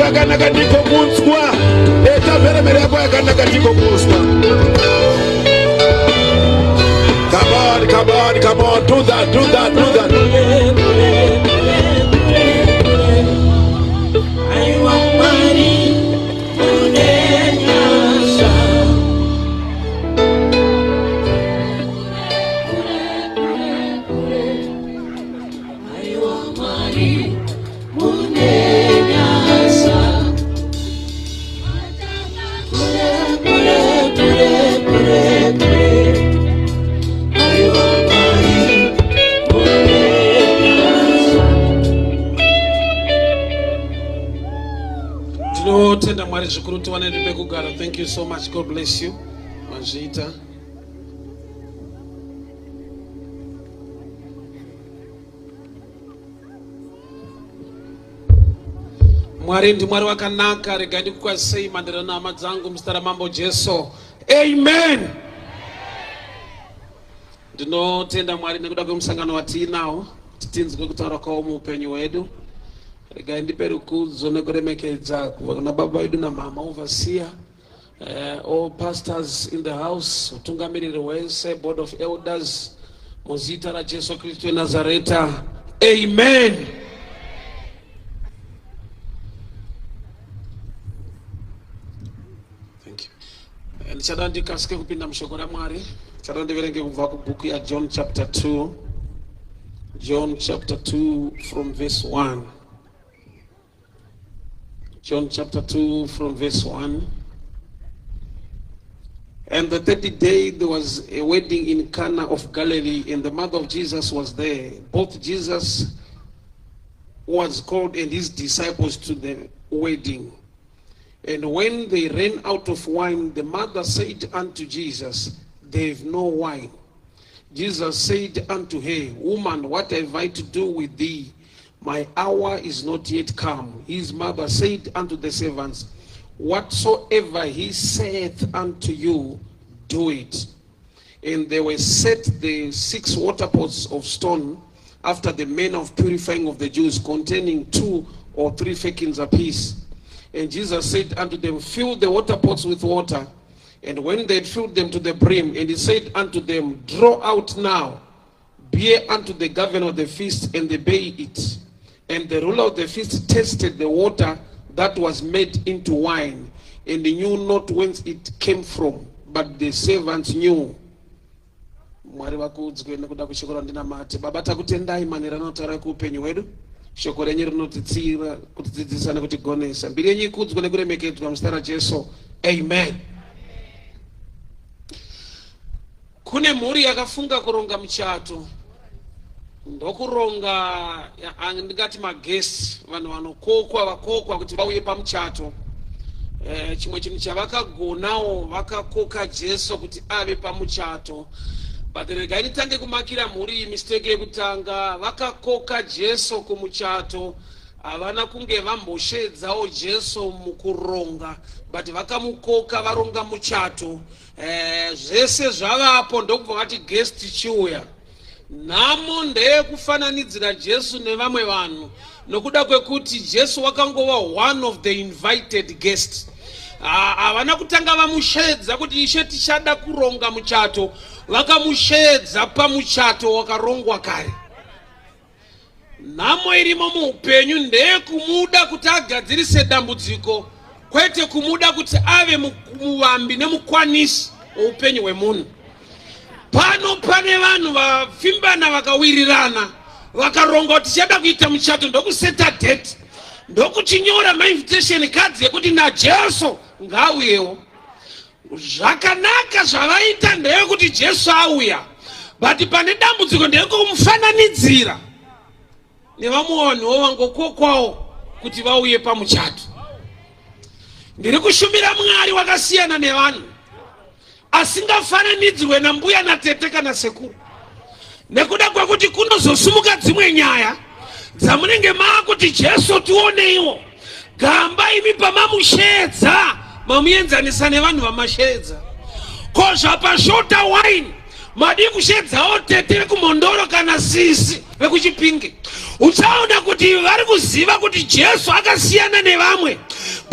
yakanaka ndiko kunzwa. Eta mheremhere yako yakanaka ndiko kunzwa. Come on, come on, come on. Do that, do that, do that. Thank you so much. God bless you. Manjita. Mwari ndi mwari wakanaka. Regai kukwasei mandirana amadzangu mstara mambo Jesu. Amen. Ndinotenda mwari nekuda kwemusangano watinawo titinzwe kutaura kwawo muupenyu wedu. Regai ndipe rukudzo nekuremekedza kubva kuna baba vedu namama overseer, all pastors in the house, utungamiriri wese, board of elders, muzita ra Jesu Kristu Nazareta. Amen. Thank you. Ndichada ndikasike kupinda mushoko ra Mwari. Ndichada ndiverenge kubva kubhuku ya John chapter 2. John chapter 2 from verse 1. John chapter 2 from verse 1. And the 30th day there was a wedding in Cana of Galilee, and the mother of Jesus was there. Both Jesus was called and his disciples to the wedding. And when they ran out of wine, the mother said unto Jesus, "They have no wine." Jesus said unto her, "Woman, what have I to do with thee? My hour is not yet come." His mother said unto the servants, "Whatsoever he saith unto you, do it." And they were set the 6 water pots of stone after the manner of purifying of the Jews, containing 2 or 3 firkins apiece. And Jesus said unto them, "Fill the water pots with water." And when they had filled them to the brim, and he said unto them, "Draw out now, bear unto the governor of the feast," and they bare it. And the ruler of the feast tasted the water that was made into wine, and he knew not whence it came from, but the servants knew. Mwari vakudzwe nekuda kushoko randinamati. Baba takutendai manera anotaura kuupenyu hwedu. Shoko renyu rinotitsira kutidzidzisa nekutigonesa. Mbiri yenyu ikudzwe nekuremekedzwa muzita raJesu. Amen. Kune mhuri yakafunga kuronga muchato. Ndokuronga ndingati magesi, vanhu vakokwa kuti vauye pamuchato. Chimwe chinhu chavakagonawo vakakoka Jesu kuti ave pamuchato. But regai nditange kumakira mhuri mistake yekutanga. Vakakoka Jesu kumuchato, havana kunge vamboshedzawo Jesu mukuronga, but vakamukoka varonga muchato. Zvese zvavapo ndokubva vati guest chiuya. Nhamo ndeyekufananidzira Jesu nevamwe vanhu, nokuda kwekuti Jesu wakangova one of the invited guests. Havana kutanga vamushedza kuti Ishe tichada kuronga muchato, vakamushedza pamuchato wakarongwa kare. Nhamo irimo muupenyu ndeyekumuda kuti agadzirise dambudziko, kwete kumuda kuti ave muvambi nemukwanisi weupenyu hwemunhu. Pano pane vanhu vafimba vakawirirana vakaronga kuti tichada kuita muchato, ndokuseta date, ndokuchinyora ma-invitation cards yekuti naJesu ngauyewo. Zvakanaka zvavaita ndeyekuti Jesu auya, but pane dambudziko ndeyekumufananidzira nevamwe vanhuwo vangokokwawo kuti vauye pamuchato. Ndiri kushumira Mwari wakasiyana nevanhu, asingafananidzwe nambuya natete kana sekuru, nekuda kwekuti kunozosumuka dzimwe nyaya dzamunenge maakuti Jesu tioneiwo, gamba imi pamamushedza mamuenzanisa nevanhu vamashedza. Ko zvapashota wine madi kushedzawo tete vekumondoro kana sisi vekuchipinge, uchaona kuti vari kuziva kuti Jesu akasiyana nevamwe.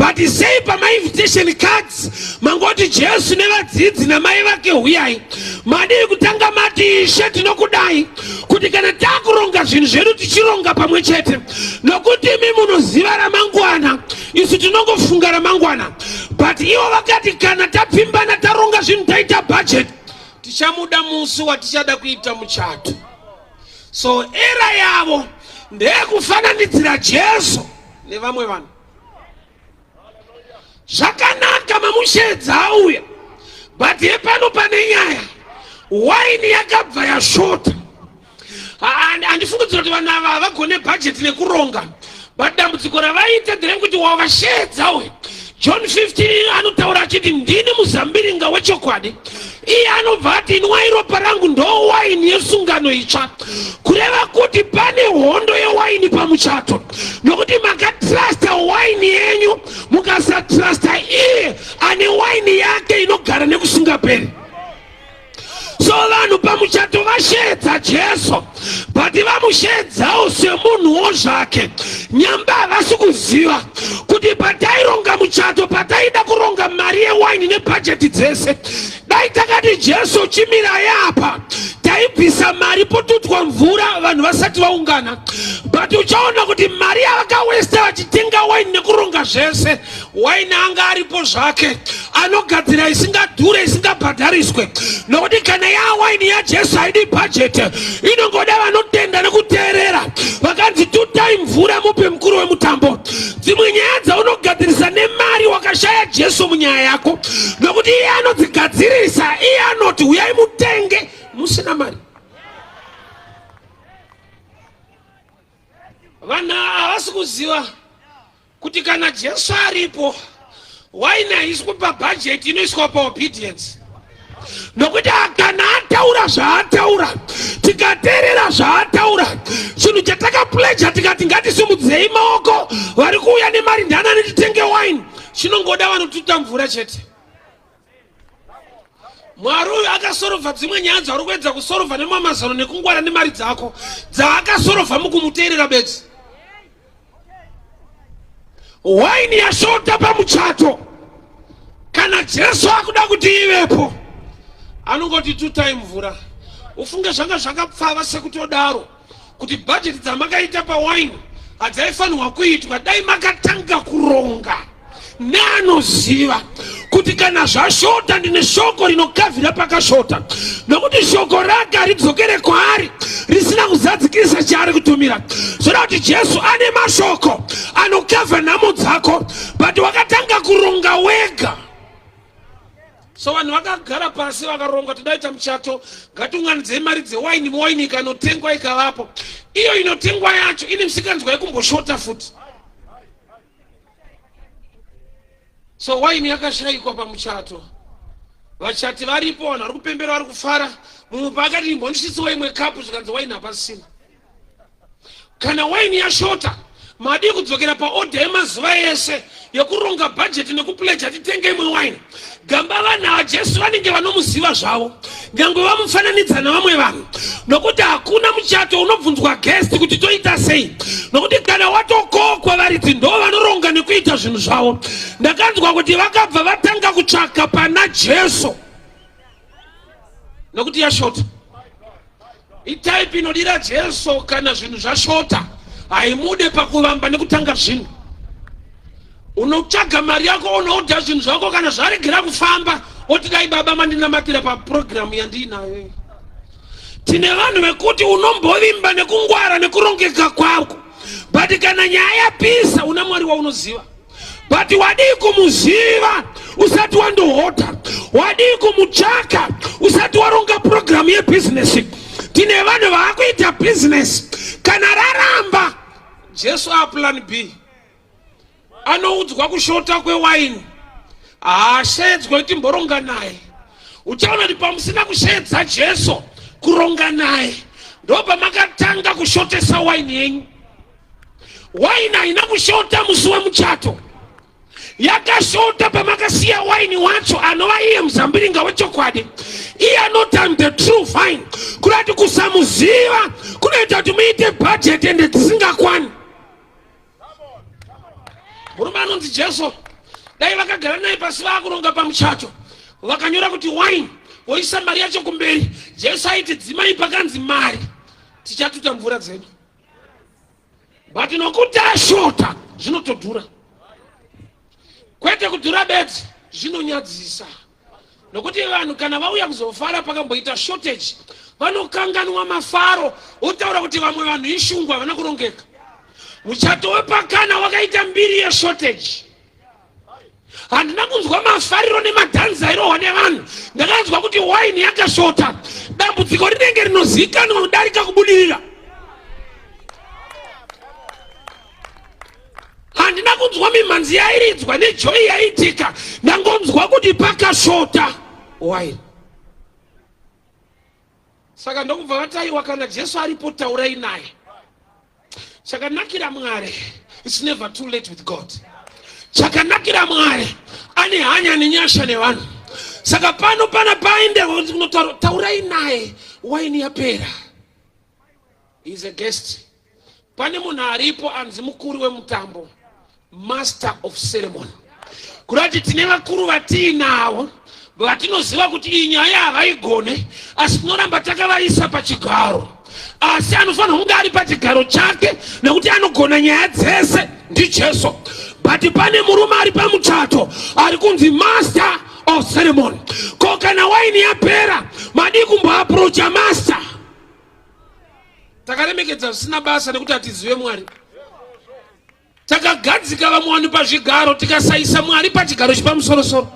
but sei pama invitation cards mangoti Jesu nevadzidzi namai vake huyai madii kutanga mati Ishe tinokudai kuti kana takuronga zvinhu zvedu tichironga pamwe chete nokuti imi munoziva ramangwana isu tinongofunga ramangwana, but ivo vakati kana tapfimbana taronga zvinhu taita budget tichamuda musi watichada kuita muchato. So era yavo ndeyekufananidzira Jesu nevamwe vanhu. Zvakanaka mamushedza auya, but yepano pane nyaya waini yakabva yashota. Handifungidzira kuti vanhu ava havagone budget nekuronga, but dambudziko ravaita nderekuti wavashedza auya. John 15 anotaura achiti ndini muzambiringa wechokwadi, iye anobva ati inwai ropa rangu ndo waini yesungano itsva, kureva kuti pane hondo yewaini pamuchato, nokuti makatrusta waini yenyu mukasatrusta iye ane waini yake inogara nekusingaperi. So vanhu pamuchato vashedza Jesu, but vamushedzawo semunhuwo zvake. Nyamba havasi kuziva kuti pataironga muchato, pataida kuronga mari yewaini nebhajeti dzese, dai takati Jesu chimira yapa taibvisa mari potutwa mvura vanhu vasati vaungana, but uchaona kuti mari yavakawesta vachitenga waini nekuronga zvese, waini anga aripo zvake anogadzira isingadhure isingabhadhariswe, nokuti kana yawaini yaJesu haidi bhajeti, inongoda vanotenda nekuteerera. Vakanzi tutai mvura mupe mukuru wemutambo. Dzimwe nyaya dzaunogadzirisa nemari wakashaya Jesu munyaya yako, nokuti iye anodzigadzirisa, iye anoti uyai mutenge musina mari. Vanhu havasi kuziva kuti kana Jesu aripo waini haiswi pabhajeti, inoiswa paobedience. Nokuti kana ataura zvaataura tikateerera zvaataura, chinhu chatakapledja tikati ngatisimudzei maoko vari kuuya nemari ndanani titenge waini, chinongoda vanotuta mvura chete. Mwari uyu akasorovha dzimwe nyaya dzauri kuedza kusorovha nemamazano nekungwara nemari dzako dzaakasorovha mukumuteerera bedzi. Waini yashota pamuchato, kana Jesu akuda kuti ivepo anongoti tutai mvura. Ufunge zvanga zvakapfava sekutodaro kuti bhajeti dzamakaita pawaini hadzaifanirwa kuitwa dai makatanga kuronga neanoziva kuti kana zvashota ndine shoko rinokavhira pakashota, nokuti shoko rake haridzokere kwaari risina kuzadzikisa chaari kutumira. Zvoda kuti Jesu ane mashoko anokavha nhamo dzako, but wakatanga kuronga wega. So vanhu vakagara pasi vakaronga tidaita muchato, ngatiunganidzei mari dzewaini, waini ikanotengwa ikavapo, iyo inotengwa yacho ine misikanzwa yekumboshota futi. So waini yakashayikwa pamuchato, vachati varipo, vanhu vari kupembera vari kufara, mumwe pakati imbondishitsiwa imwe kapu zvikanzi waini hapasina. Kana waini yashota, madi kudzokera paodha yemazuva ese yekuronga bhajeti nekupledja titenge imwe waini. Gamba vanhu vaJesu vanenge vanomuziva zvavo, nyange vamufananidza navamwe vanhu, nokuti hakuna muchato unobvunzwa guest kuti toita sei, nokuti kana watokokwa varidzi ndo vanoronga nekuita zvinhu zvavo. Ndakanzwa kuti vakabva vatanga kutsvaka pana Jesu nokuti yashota. Itaipi inodira Jesu kana zvinhu zvashota haimude pakuvamba nekutanga zvinhu. Unotsvaga mari yako, unoodha zvinhu zvako, kana zvaregera kufamba oti dai baba mandinamatira paprogramu yandinayo. Tine vanhu vekuti unombovimba nekungwara nekurongeka kwako, but kana nyaya yapisa una mwari waunoziva, but wadii kumuziva usati wandohodha, wadii kumutsvaka usati waronga programu yebusiness. Tine vanhu vaakuita business, kana raramba Jesu aplan B, anoudzwa kushota kwewaini, haashedzwa kuti mboronga naye. Uchaona kuti pamusina kushedza Jesu kuronga naye ndo pamakatanga kushotesa waini yenyu. Waini haina kushota musi wemuchato, yakashota pamakasiya waini wacho anova iye muzambiringa wechokwadi, iye anotime the true vine. Kurati kusamuziva kunoita kuti muite bhajeti ende dzisingakwani. Murume anonzi Jesu dai vakagara naye pasi vakuronga pamuchato vakanyora kuti wine woisa mari yacho kumberi. Jesu aiti dzimai pakanzi mari tichatuta mvura dzedu, but nokuti ashota zvinotodhura. Kwete kudhura beti zvinonyadzisa, nokuti vanhu kana vauya kuzofara pakamboita shortage vanokanganwa mafaro, utaura kuti vamwe vanhu ishungwa vana kurongeka. Muchato wepakana wakaita mbiri yeshortage. Handina kunzwa mafariro nemadhanzairo nevanhu, ndakanzwa kuti wine yakashota. Dambudziko rinenge rinozikanwa kudarika kubudirira. Handina kunzwa mimhanzi yairidzwa nejoyi yaitika, ndangonzwa kuti pakashota wine. Saka ndokubva vataiwa kana Jesu aripo taurai naye. Chakanakira Mwari, it's never too late with God. Chakanakira Mwari ane hanya nenyasha nevanhu. Saka pano pana paende taurai naye wine yapera. He is a guest. Pane munhu aripo anzi mukuru wemutambo, master of ceremony. Kurati tine vakuru vatinavo vatinoziva kuti iyi nyaya havaigone, asi tinoramba takavaisa pachigaro. Asi anofanira kunge ari pachigaro chake nekuti anogona nyaya dzese ndiJesu. But pane murume ari pamuchato ari kunzi master of ceremony. Ko kana wine yapera madi kumboaprocha master. Takaremekedza zvisina basa nekuti hatizive Mwari. Takagadzika vamwe pazvigaro tikasaisa Mwari pachigaro chipamusoro-soro.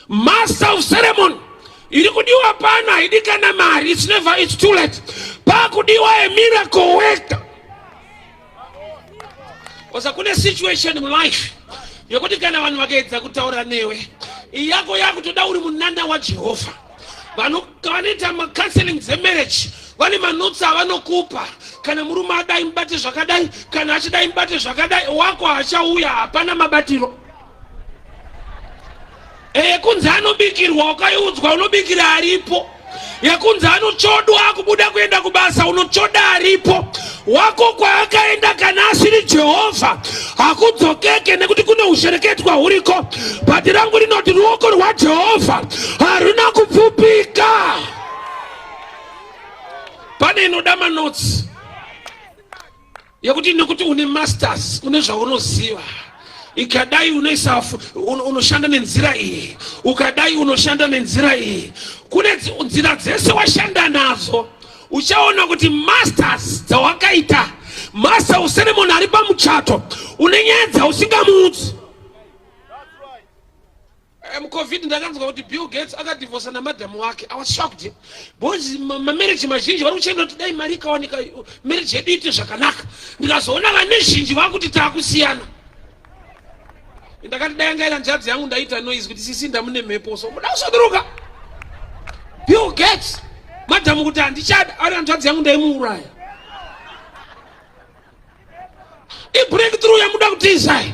Master of ceremony iri kudiwa pana, haidi kana mari. It's too late. Pakudiwa a miracle worker. Kosa kune situation in life yokuti kana vanhu vakaedza kutaura newe yako toda uri munanda waJehovha. Vanhu vanoita macounseling dzemarriage vane manotsi avanokupa. Kana murume adai mubate zvakadai, kana achidai mubate zvakadai, wako hachauya, hapana mabatiro. Kunzi anobikirwa ukaiudzwa unobikira aripo. Yakunzi anochodwa kubuda kuenda kubasa unochoda aripo. Wako kwaakaenda kana asiri Jehovha hakudzokeke nekuti kune ushereketwa huriko. But rangu rinoti ruoko rwaJehovha haruna kupfupika. Pane inoda manotsi yakuti nekuti une masters, une zvaunoziva. Ikadai unoshanda nenzira iyi, ukadai unoshanda nenzira iyi. Kune nzira dzese washanda nazo uchaona kuti masters dzawakaita, master of ceremony ari pamuchato une nyaya dzausingamudzi. COVID ndakanzwa kuti Bill Gates akadivorsa namadhamu wake. I was shocked. Bozi marriage mazhinji vari kuchenda kuti dai mari ikawanika marriage yedu ite zvakanaka. Ndikazoona vane zhinji vakuti taakusiyana. Ndakati dai ngaira njadzi yangu ndaita noise kuti sisi ndamune mhepo so muda kusodoroka. Bill Gates madhamu kuti handichada ari njadzi yangu ndaimuuraya. Breakthrough yamuda kuti izai.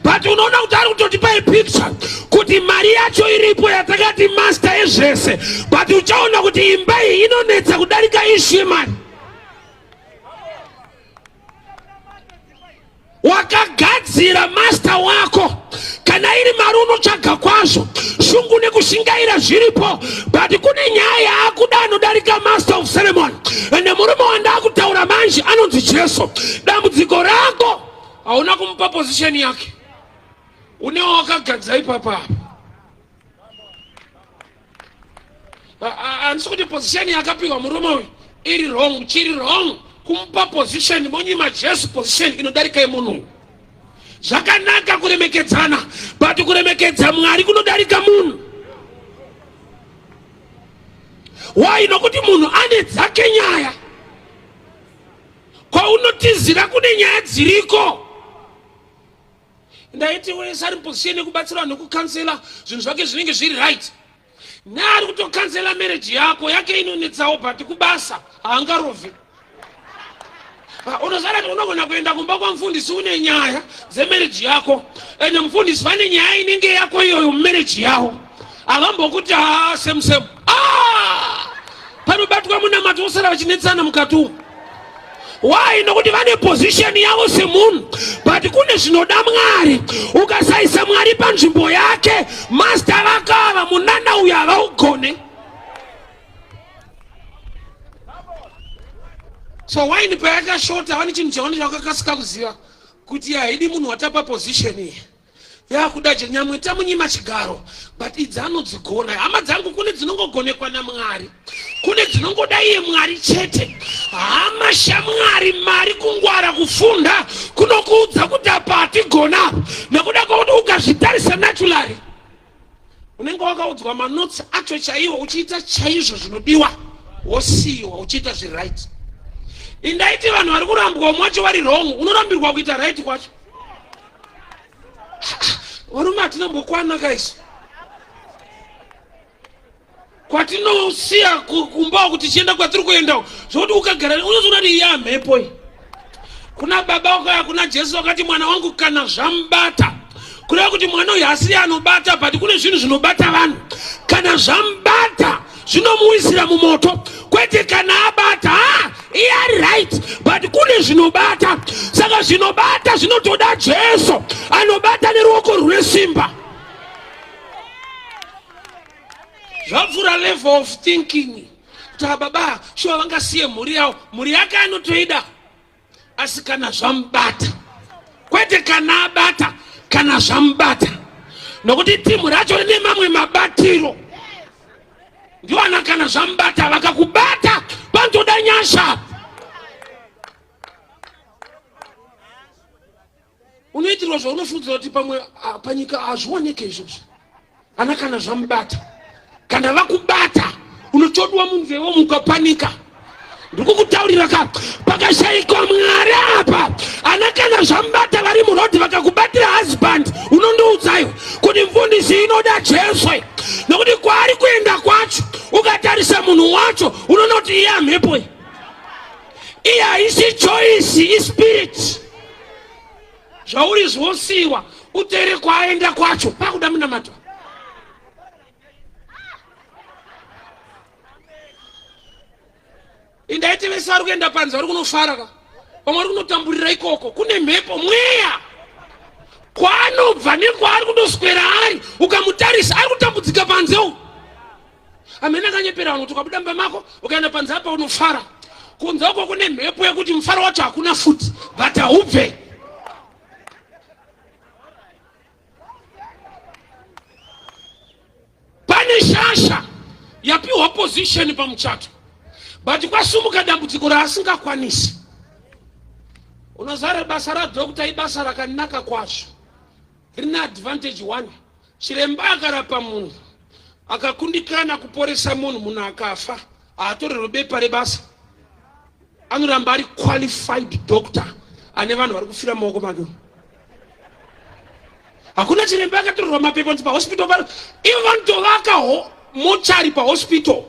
But unoona kuti ari kutotipa picture kuti mari yacho iripo yatakati master ezvese. But uchaona kuti imba iyi inonetsa kudarika ishe mari. Wakagadzira master wako kana iri mari unotsvaga kwazvo, shungu nekushingaira zviripo. But kune nyaya akuda anodarika master of ceremony. Ende murume wandakutaura manje anonzi Jesu. Dambudziko rako hauna kumupa position yake, unewo wakagadza ipapa. Handisi kuti position yakapiwa murume uyu iri wrong, chiri wrong kumupa position monyima Jesu position inodarika yemunhu. Zvakanaka kuremekedzana, but kuremekedza Mwari kunodarika munhu. Why? Nokuti munhu ane dzake nyaya. Kwaunotizira kune nyaya dziriko. Ndaiti wese ari position yekubatsira vanhu kukansela zvinhu zvake zvinenge zviri right. Nari kutokansela marriage yako yake inonetsawo, but kubasa haangarovhi. Unozara unogona kuenda kumba kwa mfundisi une nyaya dzemarriage yako, ende mfundisi vane nyaya inenge yako iyoyo mumarriage yawo. Akambokuti same. Panobatwa munamato osara vachinetsana mukati umu. Why? Nokuti vane position yavo semunhu, but kune zvinoda Mwari. Ukasaisa Mwari panzvimbo yake, master vakava munana uyu havaugone. So why ni payaka shorta wani chinhu chaoni chakakasika kuziva kuti haidi munhu watapa position iyi. Yakuda chenyamweta munyima chigaro, but idzi anodzigona. Hama dzangu kune dzinongogonekwa naMwari, kune dzinongoda iye Mwari chete. Hama shaMwari, mari, kungwara, kufunda kunokuudza kuti apa hatigona, nekuda kwekuti ukazvitarisa naturally unenge wakaudzwa manotsi acho chaiwo, uchiita chaizvo zvinodiwa wosiyiwa, uchiita zviright. Indaiti vanhu vari kurambwa mwacho vari wrong, unorambirwa kuita right kwacho. Varume hatinambokwana guys, kwatinosiya kumbawo kuti tichienda kwatiri kuendawo zvokuti ukagara unozoona kuti iye amhepo iyi. Kuna baba wakauya kuna Jesu wakati mwana wangu kana zvamubata, kureva kuti mwana uyu hasi anobata, but kune zvinhu zvinobata vanhu. Kana zvamubata zvinomuwisira mumoto, kwete kana abata iye ari right, but kune zvinobata. Saka zvinobata zvinotoda Jesu anobata neruoko rwesimba. Zvapfuura level of thinking kuti baba shuwa vangasiye mhuri yavo, mhuri yake anotoida, asi kana zvamubata, kwete kana abata, kana zvamubata. Nokuti timu racho rine mamwe mabatiro. Ndiwana kana zvamubata, vakakubata panotoda nyasha. Unoitirwa zvaunofundzira kuti pamwe panyika hazvioneke izvozvo. Ana kana zvamubata, kana vakubata unochodwa munzewo mukapanika. Ndikukutaurira pakashayikwa Mwari apa. Ana kana zvamubata vari murodhi vakakubatira husband, unondoudzayo kuti mfundisi inoda Jesu. Nokuti kwaari kuenda kwacho ukatarisa munhu wacho unoona kuti iye amhepo. Iye haisi choice, ispirit. Zvauri zvosiyiwa utere kwaenda kwacho pakuda munamatwa. Indaiti vese vari kuenda panze vari kunofara ka, vamwe vari kunotamburira ikoko, kune mhepo mweya. Kwaanobva nekwaari kundoswera ari, ukamutarisa ari kutambudzika panze uyu. Amene akanyepera vanhu kuti ukabuda mumba mako ukaenda panze apa unofara. Kunze uko kune mhepo yekuti mufaro wacho hakuna futi, but haubve. Pane shasha yapiwa position pamuchato, but kwasumuka dambudziko raasingakwanisi. Unozara basa radhokota ibasa rakanaka kwazvo, rina advantage one. Chiremba akarapa munhu akakundikana kuporesa munhu, munhu akafa, haatorerwe bepa rebasa, anoramba ari qualified doctor ane vanhu vari kufira maoko make. Hakuna chiremba akatorerwa mapepa kuti pahospital pano ivo vanotovaka mochari pahospital.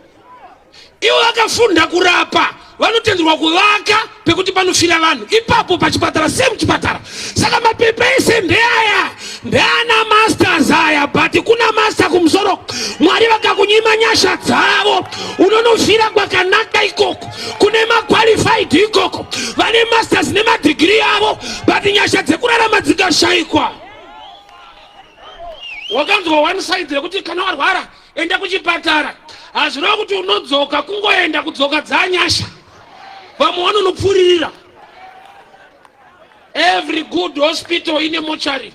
Ivo vakafunda kurapa, vanotenderwa kuvaka pekuti panofira vanhu ipapo pachipatara, same chipatara. Saka mapepa ese ndeaya, ndeana masters aya, but kuna master kumusoro. Mwari vakakunyima nyasha dzavo, unonofira kwakanaka ikoko. Kune qualified ikoko, vane masters nemadegree avo, but nyasha dzekurarama dzikashayikwa. Wakanzwa one side rekuti kana warwara enda kuchipatara, hazvireva kuti unodzoka kungoenda kudzoka dzanyasha, vamwe vanonopfuririra. Every good hospital ine mochari,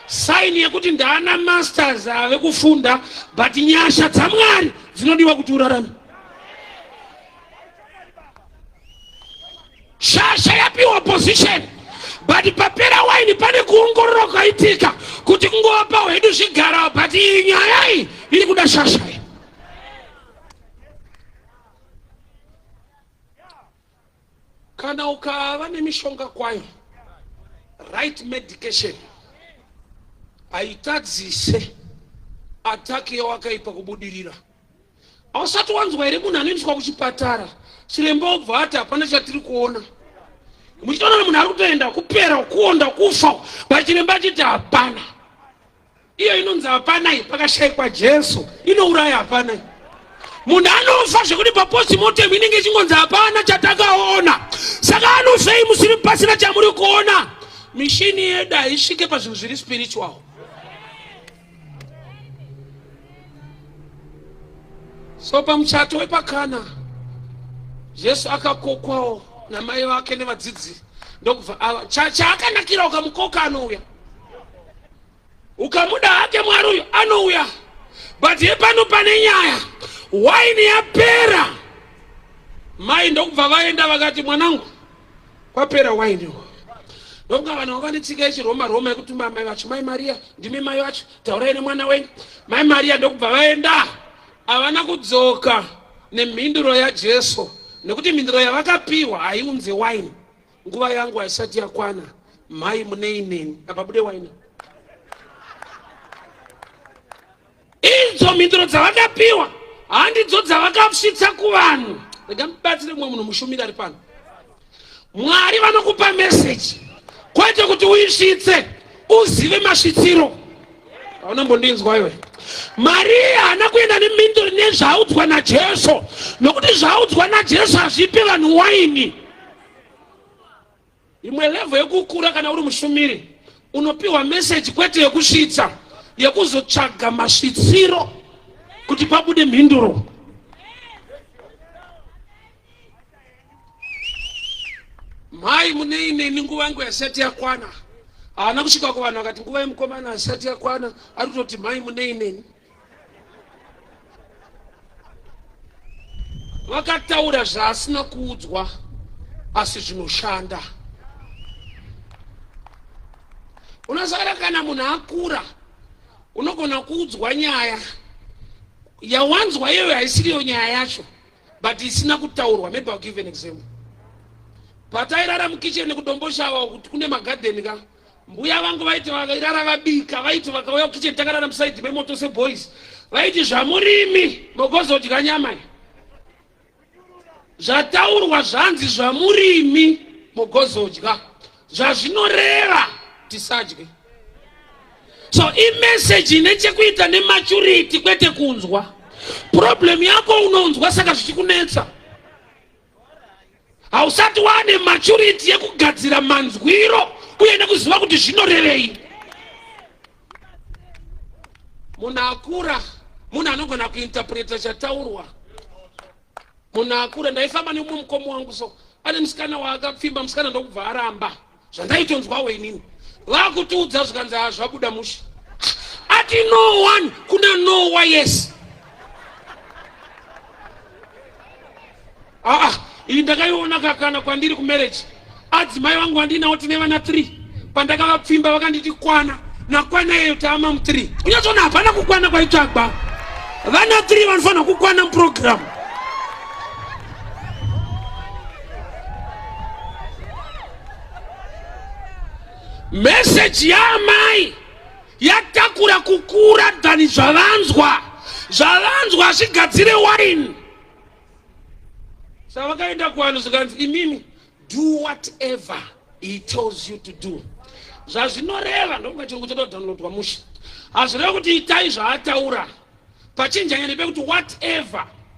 sign yekuti ndaana masters ave kufunda, but nyasha dzaMwari dzinodiwa kuti urarame. Shasha yapiwa position, but papera waini pane kuongorora kwaitika kuti kungowapa wedu zvigara, but iyi nyaya iyi iri kuda shasha. Kana ukava nemishonga kwayo, right medication, haitadzise ataki yawakaipa kubudirira. Hausati wanzwa here munhu anoendeswa kuchipatara, chiremba obva ati hapana chatiri kuona. Muchitaona munhu ari kutoenda kupera, kuonda, kufa, pachiremba achiti hapana. Iyo inonzi hapana iyi pakashayikwa Jesu, inouraya hapana iyi. munhu anofa zvekuti papostmortem inenge chingonzi hapana chatakaona. Saka anofei musiri pasina chamuri kuona. Mishini yedu haisvike pazvinhu zviri spiritual. So pamuchato wepakana Jesu akakokwawo namai vake nevadzidzi. Ndokubva chaakanakira ukamukoka anouya, ukamuda hake Mwari uyu anouya. But hepano pane nyaya, waini yapera. Mai ndokubva vaenda vakati mwanangu kwapera waini. Ndokubva vanhu vakanetsika yechiroma yekutumba mai vacho, mai Maria ndimi mai vacho, taurai nemwana wenyu. Mai Maria ndokubva vaenda. Havana kudzoka nemhinduro yaJesu, nekuti mhinduro yavakapiwa haiunze waini. Nguva yangu haisati yakwana, mai muneineni apabude waini. Idzo mhinduro dzavakapiwa handidzo dzavakasvitsa kuvanhu. Rega mubatsire mumwe munhu mushumiri ari pano. Mwari vanokupa meseji kwete kuti uisvitse uzive masvitsiro. Haunambondinzwa iwe. Maria haana kuenda nemhinduro nezvaudzwa naJesu, nokuti zvaudzwa naJesu hazvipe vanhu waini. Imwe level yekukura kana uri mushumiri unopiwa meseji kwete yekusvitsa, yekuzotsvaga masvitsiro kuti pabude mhinduro. Mai muneineni nguva yangu haisati yakwana. Haana kusvika kuvanhu vakati nguva yemukomana haisati yakwana, ari kutoti mai muneineni. Vakataura zvaasina kuudzwa asi zvinoshanda. Unasara kana munhu akura unogona kuudzwa nyaya yawanzwa iyoyo haisiriyo nyaya yacho, but isina kutaurwa. Maybe I'll give an example. Patairara mukicheni kudomboshava kuti kune magadheni ka, mbuya vangu vaiti vakairara vabika, vaiti vakauya kukicheni takarara musaidhi memoto seboys, vaiti zvamurimi mogozodya nyama. Zvataurwa zvanzi zvamurimi mogozodya, zvazvinoreva tisadye. So imessage inechekuita nematurity kwete kunzwa. Problem yako unonzwa saka zvichikunetsa. Hausati wane maturity yekugadzira manzwiro uye nekuziva kuti zvinorevei. Munhu akura, munhu anogona kuinterpreta chataurwa. Munhu akura, ndaifamba nemumwe mukomo wangu so ane musikana waakapfimba, musikana ndokubva aramba. Zvandaitonzwawo inini. Vakutiudza zvikanzi zvabuda musha. Ati no one kuna Noah yes. Iyi ndakaiona kakana kwandiri kumarriage. Adzimai vangu vandinawo tine vana 3. Pandakavapfimba vakanditi kwana, nakwana yeyo taama mu3. Unyatsona hapana kukwana kwaitsvagwa. Vana 3 vanofanira kukwana muprogram. Message yamai yatakura kukura dhani zvavanzwa. Zvavanzwa zvigadzire wine. Saka vakaenda kuvanhu zvikanzi imimi do whatever he tells you to do. Zvazvinoreva ndokuti chirungu chedu downloadwa musha. Hazvireva kuti itai zvaataura. Pachinjanya nepekuti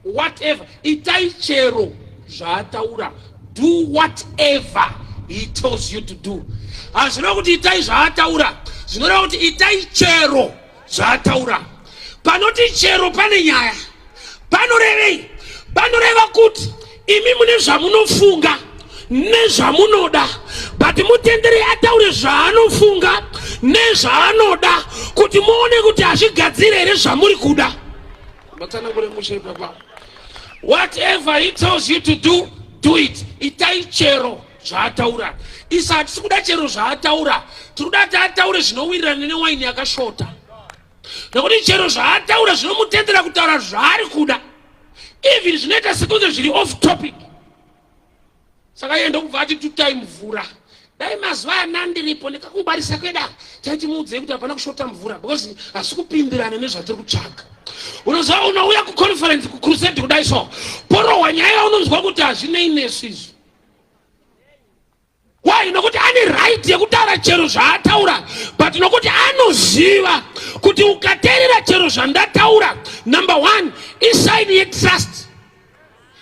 whatever itai chero zvaataura. Do whatever he tells you to do. Hazvireva kuti itai zvaataura, zvinoreva kuti itai chero zvaataura. Panoti chero pane nyaya. Panorevei? Panoreva kuti imi mune zvamunofunga nezvamunoda, but mutendere ataure zvaanofunga nezvaanoda kuti muone kuti hazvigadzire here zvamuri kuda. Whatever he tells you to do, do it. Itai chero zvaataura. Isa hatisi kuda chero zvaataura, tinoda kuti ataure zvinowirirana newaini yakashota. Nekuti chero zvaataura zvinomutendera kutaura zvaari kuda, even zvinoita sekunze zviri off topic. Saka yenda kubva ati tutai mvura. Dai mazuva anandiripo ndikakungwarisa kweda taiti muudze kuti hapana kushota mvura because hasi kupimbirana nezvatiri kutsvaga. Unoziva unouya kuconference kucrusade kudai so, porohwa nyaya unonzwa kuti hazvinei nesu izvi. Why? Nokuti ane right yekutaura chero zvaataura, but nokuti anoziva kuti ukateerera chero zvandataura, number one, is sign ye trust.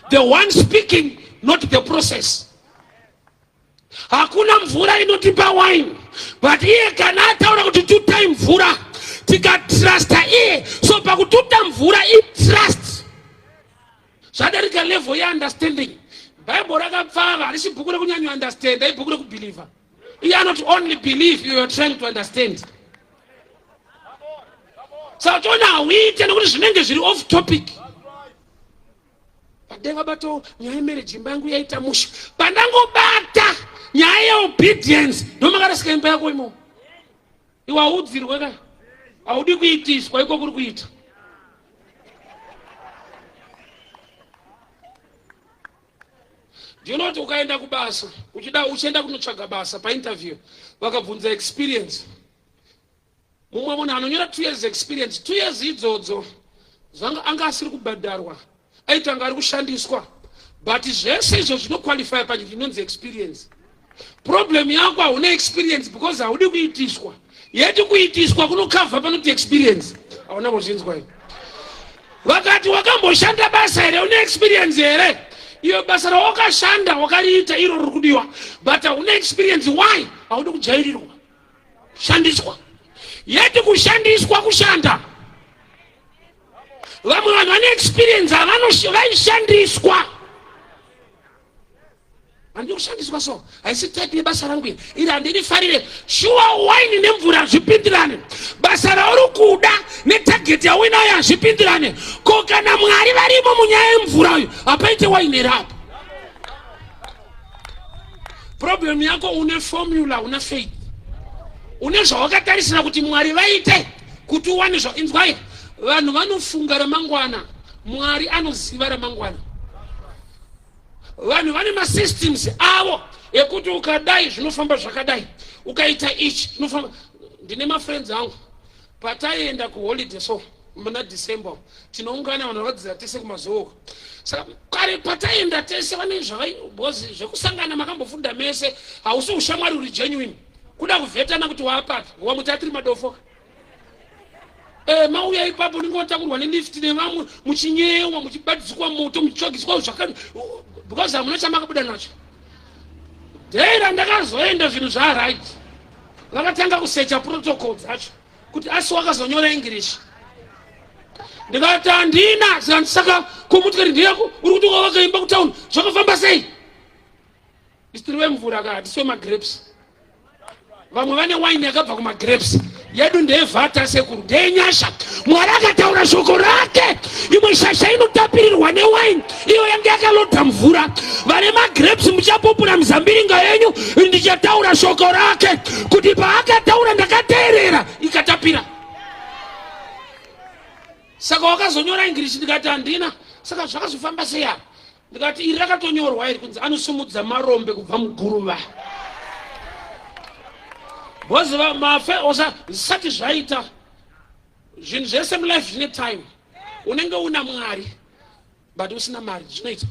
The one speaking, not the process. Hakuna mvura inotipa wine, but iye kana ataura kuti tuta mvura, tika trust iye. So pakututa mvura I trust. Zvadarika level ya understanding. Bible rakapfava harisi bhuku rekunyanya understand, ai bhuku rekubelieve. You are not only believe, you are trying to understand. So tona uite nekuti zvinenge zviri off topic. Padenga bato nyaya marriage imbangu yaita musha. Pandangobata nyaya obedience ndomakarasika imba yako imo. Iwe audzirwe ka. Audi kuitiswa iko kuri kuita. Do you know what ukaenda kubasa? Uchienda kunotsvaga basa pa interview. Vakabvunza experience. Mumwe munhu anonyora 2 years experience. 2 years idzodzo zvanga anga asiri kubhadharwa. Aitanga ari kushandiswa. But zvese izvo zvinoqualify panzvimbo inonzi experience. Problem yako hauna experience because haudi kuitiswa. Yeti kuitiswa kunokavha panoti experience. Hauna kuzvinzwa here. Vakati wakamboshanda basa here une experience here. Iyo basa rawakashanda wakariita iro riri kudiwa. But hauna experience. Why? Haudi kujairirwa. Shandiswa. Yeti kushandiswa kushanda. Vamwe vanhu vane experience vaishandiswa. Handi kushandiswa so. Haisi type yebasa rangu iri handirifarire. Sure wine nemvura zvipindirane. Basa rauri kuda netarget yawinayo hazvipindirane. Ko kana Mwari varimo munyaya yemvura uyu hapaite wine rapo. Problem yako une formula, una faith. Une zvawakatarisira kuti Mwari vaite kuti uwane zvainzwa. Vanhu vanofunga ramangwana, Mwari anoziva ramangwana. Vanhu vane masystems avo ekuti ukadai zvinofamba zvakadai, ukaita ichi zvinofamba. Ndine mafriends angu pataienda kuholiday so muna December tinoungana vanhu vadzira tese kumazuva. Saka kare pataienda tese vane zvavaibozi zvekusangana makambofunda mese, hausi ushamwari uri genuine. Kuda kuvhetana kuti waapati wamutatiri madofoka. Mauya ipapo ningotakurwa nelift nevamwe muchinyewa muchibatidzwa moto muchitsvagiswa zvakani because hamuna chamakabuda nacho. Dera ndakazoenda zvinhu zvaright. Vakatanga kusecha protocol dzacho kuti asi wakazonyora English. Ndikati handina saka kumutikari ndiyako uri kuti wakaimba kutauni zvakafamba sei? Isitiriwe mvura kati siwe magrapes. Vamwe vane wine yakabva kumagrapes. Yedu ndevhata sekuru ndenyasha. Mwari akataura shoko rake. Imwe shasha inotapirirwa newine. Iyo yange yakalodha mvura. Vane magrapes muchapopura mzambiringa yenyu. Ndichataura shoko rake. Kuti paakataura ndakateerera ikatapira. Saka wakazonyora English ndikati handina. Saka zvakazofamba sei? Ndikati iri rakatonyorwa iri kunzi anosumudza marombe kubva muguruva. Bozi mafe osa sati zvaita zvinhu zvese mulife zvine time. Unenge una Mwari but usina mari zvinoita.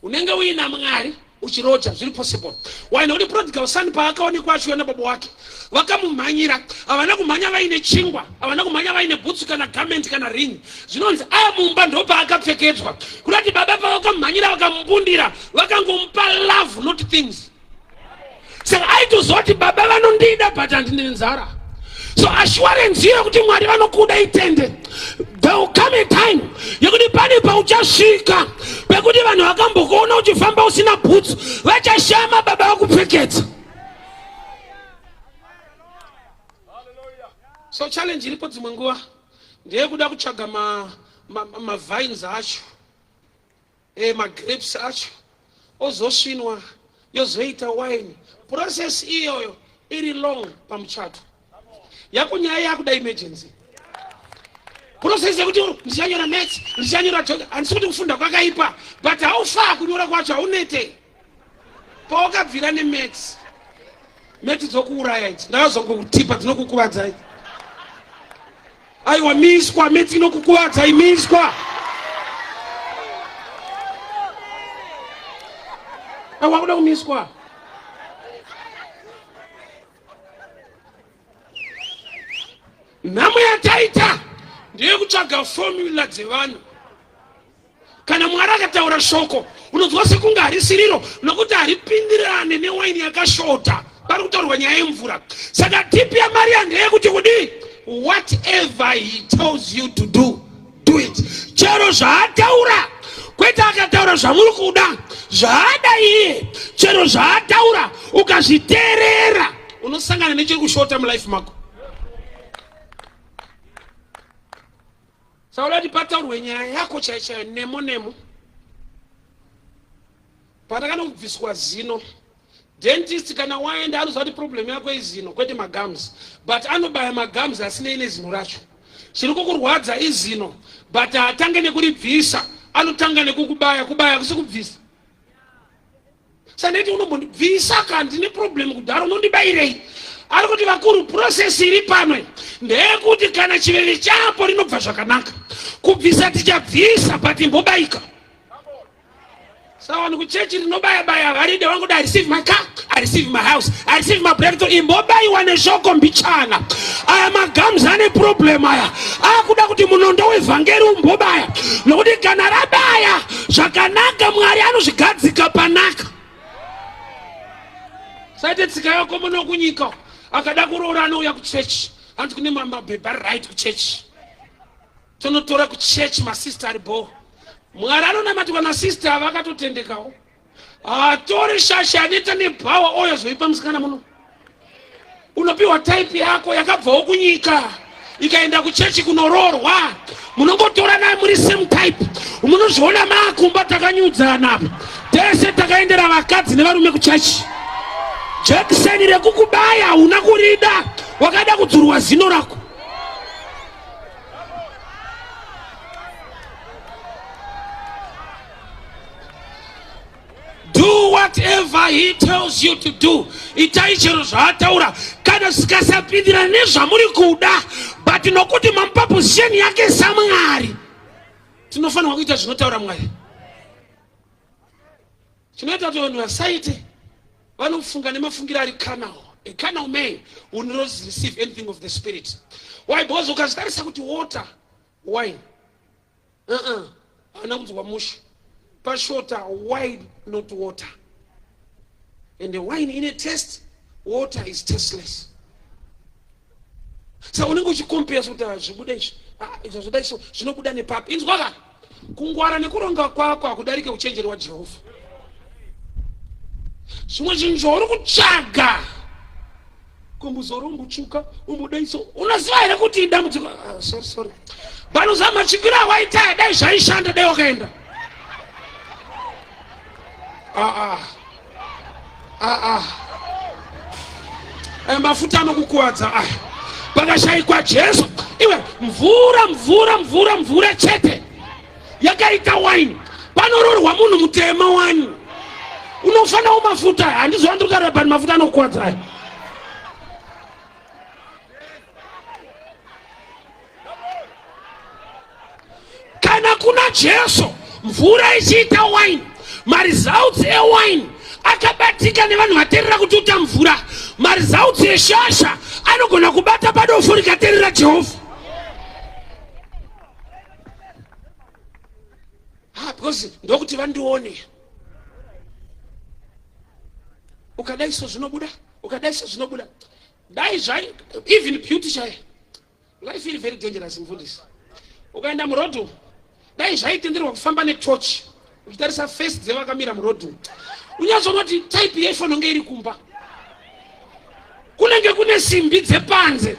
Unenge uina Mwari uchiroja zviri possible. Waina uri prodigal son paakaonekwa achiona baba wake vakamumhanyira. Havana kumhanya vaine chingwa, havana kumhanya vaine bhutsu kana garment kana ring. Zvinonzi aya mumba ndo paakapfekedzwa. Kurati baba pavakamumhanyira vakamubundira vakangomupa love not things. Saka aitozoti baba vanondida but handine nzara. So assurance here kuti Mwari vanokuda itende. There will come a time yekuti pane pauchasvika pekuti vanhu vakambokuona uchifamba usina bhutsu vachashama baba vakupfekedza. So challenge iripo dzimwe nguva ndeyekuda kutsvaga mavines acho magrapes acho ozosvinwa yozoita wine. Process iyoyo iri long pamuchato. Yakunyaya yakuda emergency. Process yekuti ndichanyora maths, ndichanyora geography, handisi kuti kufunda kwakaipa, but haufa kunyora kwacho haunete. Pawakabvira nemaths, maths dzokuuraya idzi, ndakazongokutipa dzinokukuvadza idzi. Aiwa miswa, maths inokukuvadza imiswa. Wakuda kumiswa. Nhamo yataita ndiye kutsvaga formula dzevanhu. Kana Mwari akataura shoko unonzwa sekunge harisiriro nokuti haripindirane newaini yakashota. Pari kutaurwa nyaya yemvura. Saka tipi yaMaria ndeyekuti kudii? Whatever he tells you to do, do it. Chero zvaataura, kwete akataura zvamuri kuda, zvaada iye. Chero zvaataura ukazviteerera unosangana nechiri kushota mulife mako. Saulati pataurwe nyaya yako chaichayo nemo. Patakandobviswa zino, dentist kana waenda anoziva kuti problem yako izino kwete magums, but anobaya magums asinei nezino racho. Chiri kukurwadza izino, but atange nekuribvisa, anotanga nekukubaya, kubaya kusi kubvisa. Saneti unombondibvisa kandi ndine problem kudaro unondibayirei. Ari kuti vakuru process iri pano ndeyekuti kana chiveve chapo rinobva zvakanaka, kubvisa tichabvisa but imbobayika. Sawa nikuchechi rinobaya varide vangoda I receive my car, I receive my house, I receive my breakthrough. Imbobayiwa neshoko mbichana. Aya magams ane problem aya. Akuda kuti munondo wevhangeri umbobaya. Nokuti kana rabaya zvakanaka Mwari anozvigadzika panaka. Saite tsika yako muno kunyika. Akada kuroora anouya kuchechi. Anti kune mabhebha right kuchechi. Tonotora kuchechi masista ari bo. Mwari anonamatirwa nasista vakatotendekawo. Atori shashi aneta nepower oyo zoipa musikana muno. Unopiwa type yako yakabvawo kunyika. Ikaenda kuchechi kunoroorwa. Munongotora naye muri same type. Munozviona maakumba takanyudzana apa. Tese takaendera vakadzi nevarume kuchechi. Jekiseni rekukubaya unakurida wakada kudzurwa zino rako. Do whatever he tells you to do. Itai chero zvaataura kana sikasapindira nezvamuri kuda, but nokuti mamupa position yake saMwari. Tinofanira kuita zvinotaura Mwari. Chinoita kuti vanhu vasaite vanofunga nemafungira ari carnal. A carnal man will not receive anything of the spirit. Why? Because ukazitarisa kuti water, wine. Ana kudzwa mushi. Pashota wine, not water. And the wine in a taste, water is tasteless. So unenge uchicompare kuti zvibuda izvi, izvo zvoda izvo zvinobuda nepapi. Inzwaka kungwara nekuronga kwako akudarike uchenjeri waJehovha. Zvimwe zvinhu zvauri kutsvaga kumbuzoro umbutsvuka umbuda iso unoziva here kuti dambudziko. Sorry. Panozama machikiro awaita dai zvaishanda dai wakaenda. Mafuta anokukuwadza aya. Pakashayikwa Jesu iwe mvura chete yakaita wine. Panoroorwa munhu mutema wani. Unofana mafuta handizvo andikutaura pani mafuta anokuwadza aya. Kana kuna Jesu mvura ichiita wine, maresults ewine akabatika nevanhu vateerera kuti uta mvura. Maresults eshasha anogona kubata padofu rikateerera Jehovha. Because ndokuti vandione. Ukadaiso zvinobuda, dai zvai even beauty chai. Life is very dangerous in this. Ukaenda murodhu dai zvaitenderwa kufamba netorch. Uchitarisa face dzevakamira murodhu. Unyazonoti type yephone nge iri kumba. Kunenge kune simbi dzepanze.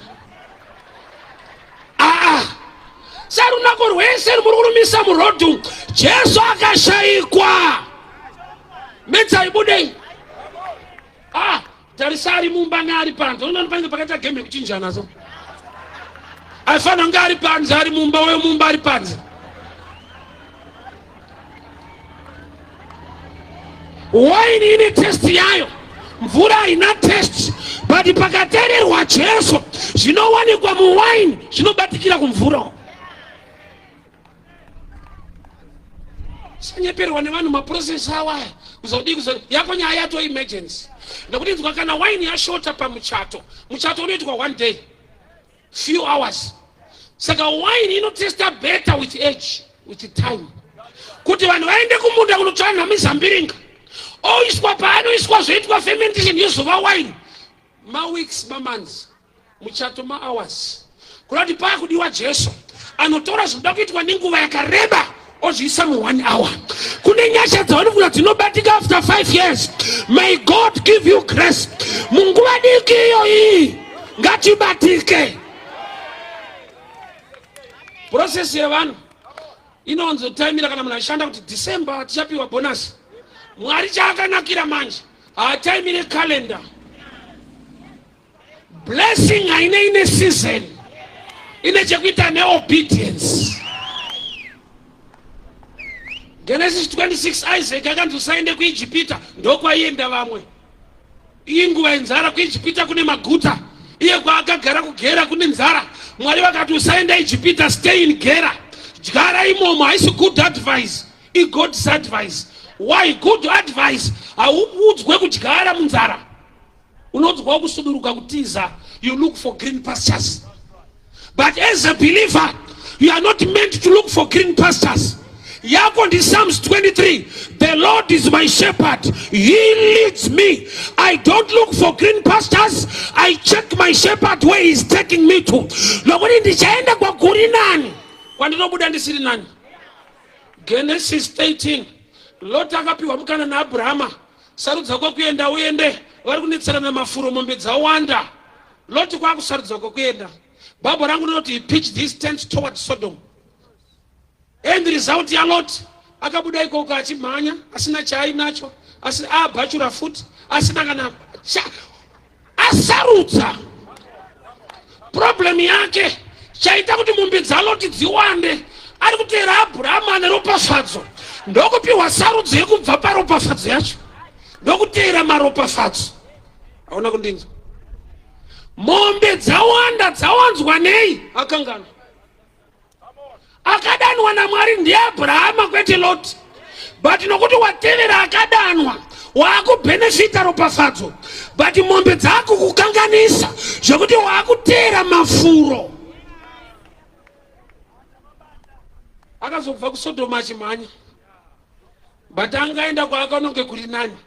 Sarunako rwese muri kurumisa murodhu. Jesu akashayikwa. Metsa ibudei. Tarisari mumba ngari panze. Unonipange pakati game kuchinjana so. Afana ngari panze ari mumba wewe mumba ari panze. Wine ine test yayo. Mvura ina test. But pakateererwa Jesu zvinowanikwa mu wine zvinobatikira kumvura. Sanyeperwa nevanhu maprocess awa. Kuzodi yako nyaya to emergency. Nokuti kana wine yashota pamuchato. Muchato unoitwa one day. few hours. Saka wine inotesta better with age, with time. Kuti vanhu vaende kumunda kunotsvana mizambiringa. Oiswa paanoiswa zvoitwa fermentation yezova wine. Ma-weeks, ma-months. Muchato ma-hours. Kurati paya kudiwa Jesu. Anotora zvinoda kuitwa nenguva yakareba. Ozviisa mu1 hour. Kune nyasha dzavanofuna dzinobatika after 5 years. May God give you grace. Munguva diki iyoyi ngatibatike. Process yevanhu inonzotaimira kana munhu achishanda kuti December tichapiwa bonus. Mwari chaakanakira manje haataimire calendar. Blessing haine ine season. Ine chekuita neobedience. Genesis 26 Isaac akanzosaende kuIjipita ndokwaienda vamwe. Iyi nguva yenzara kuIjipita kune maguta. Iye kwaakagara kuGera kune nzara. Mwari vakati usaenda Ijipita, stay in Gera. Gara imomo haisi good advice. I God's advice. Why good advice? Hauudzwe kudyara munzara. Unodzwa kusuduruka kutiza. You look for green pastures. But as a believer, you are not meant to look for green pastures. Yako ndi Psalms 23. The Lord is my shepherd. He leads me. I don't look for green pastures. I check my shepherd where he's taking me to. Lokuni ndichaenda kwa guri nani? Kwa ndinobuda ndisiri nani? Genesis 18. Lot akapiwa mukana na Abrahama. Sarudza kwa kuenda uende. Vari kunetsera na mafuro mombe dzawanda. Lot kwa kusarudza kwa kuenda. Baba rangu noti he pitched his tent towards Sodom. And the result ya Lot akabuda ikoko achimhanya asina chai nacho asina bachura futi asina kana asarudza. Problem yake chaita kuti mombe dzaloti dziwande ari kuteera Abrahama neropafadzo ndokupiwa sarudzo yekubva paropafadzo yacho ndokuteera maropafadzo. Hauna kundinzwa? Mombe dzawanda dzawanzwa nei? Akangana akadanwa na Mwari ndi Abrahama kwete Lot. But nokuti watevera akadanwa wakubenefita ropafadzo. But mombe dzako kukanganisa zvokuti wakuteera mafuro. Akazobva kuSodoma achimhanya. But angaenda kwaakanonge kuri nani.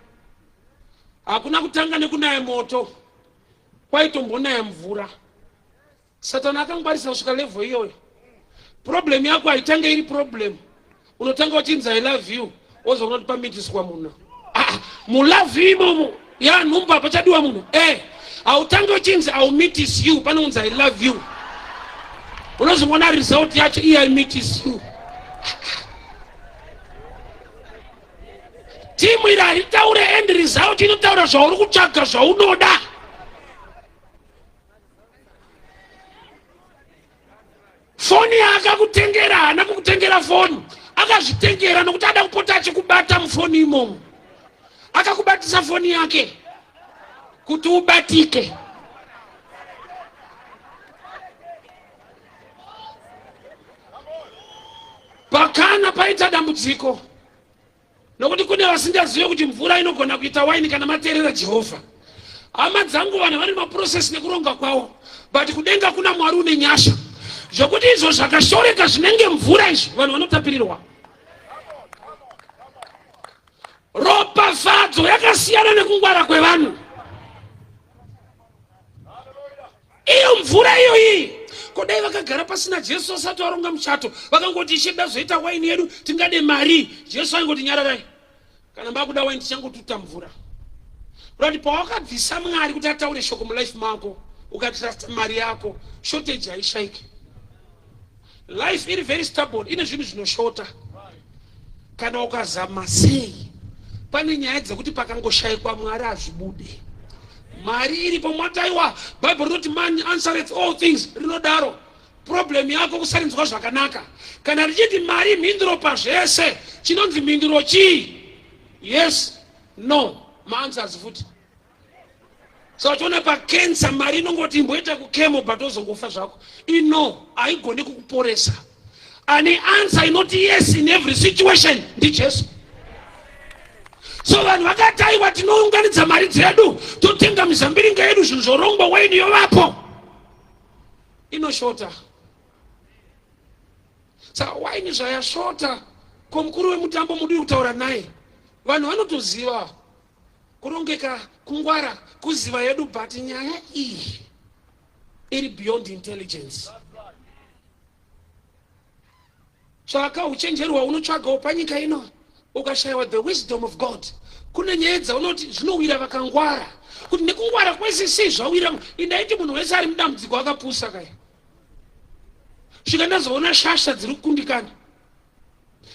Hakuna kutanga nekunaya moto. Kwaitombonaya mvura. Satani akangwarisa kusvika level iyoyo. Problem yako haitanga iri problem. Unotanga uchinzi I love you. Ozo unoti pamitiswa muna. Mu love you imomo. Ya numba pachadiwa muna. Hautanga uchinzi I will meet you. Pana unzi I love you. Unozo mwana result yacho I meet you. Timu ira itaure end result inotaura zvauri kutsvaga zvaunoda. Foni akakutengera hana kukutengera foni. Akazvitengera nokuti ada kupota achikubata mufoni imomo. Akakubatisa foni yake kuti ubatike. Pakana paita dambudziko. Nokuti kune vasingazive kuti mvura inogona kuita waini kana mateerera Jehovha. Hama dzangu vanhu vari maprocess nekuronga kwawo. But kudenga kuna Mwari une nyasha. Zvokuti izvo zvakashoreka zvinenge mvura izvi vanhu vanotapirirwa. Ropafadzo yakasiyana nekungwara kwevanhu. Iyo mvura iyoyi kodai vakagara pasina Jesu asati varonga muchato vakangoti ichida zoita waini yedu tingade mari. Jesu aingoti nyararai. Kana mbakuda waini tichangotuta mvura. Kuti pawakabvisa Mwari kuti ataure shoko mulife mako ukatrust mari yako shortage haishaiki. Life iri very stubborn. Ine zvinhu zvinoshota. Kana ukazama sei pane nyaya dzekuti pakangoshayikwa Mwari hazvibude. Mari iripo mwataiwa. Bible rinoti man answereth all things. Rinodaro. Problem yako kusarinzwa zvakanaka. Kana richiti mari mhinduro pazvese chinonzi mhinduro chii? Yes, no. Maanswers futi. So chona pa cancer mari inongoti imboita kukemo but ozongofa zvako. Ino haigoni kukuporesa. Ane answer inoti yes in every situation ndi Jesu. So vanhu vakataiwa tinounganidza mari dzedu totenga mizambiringa yedu zvinhu zvorongwa waini yovapo. inoshota. Saka waini zvayashota komukuru wemutambo muri kutaura naye, vanhu vanotoziva kurongeka, kungwara, kuziva yedu, but nyaya iyi iri beyond intelligence. Saka uchenjerwa unotsvagawo panyika ino ukashayiwa the wisdom of God. Kune nyaya dzaunoti zvinowira vakangwara, kuti nekungwara kwese sei zvawira. Indaiti munhu wese ari mudambudziko akapusa kaya, svika ndazoona shasha dziri kukundikana,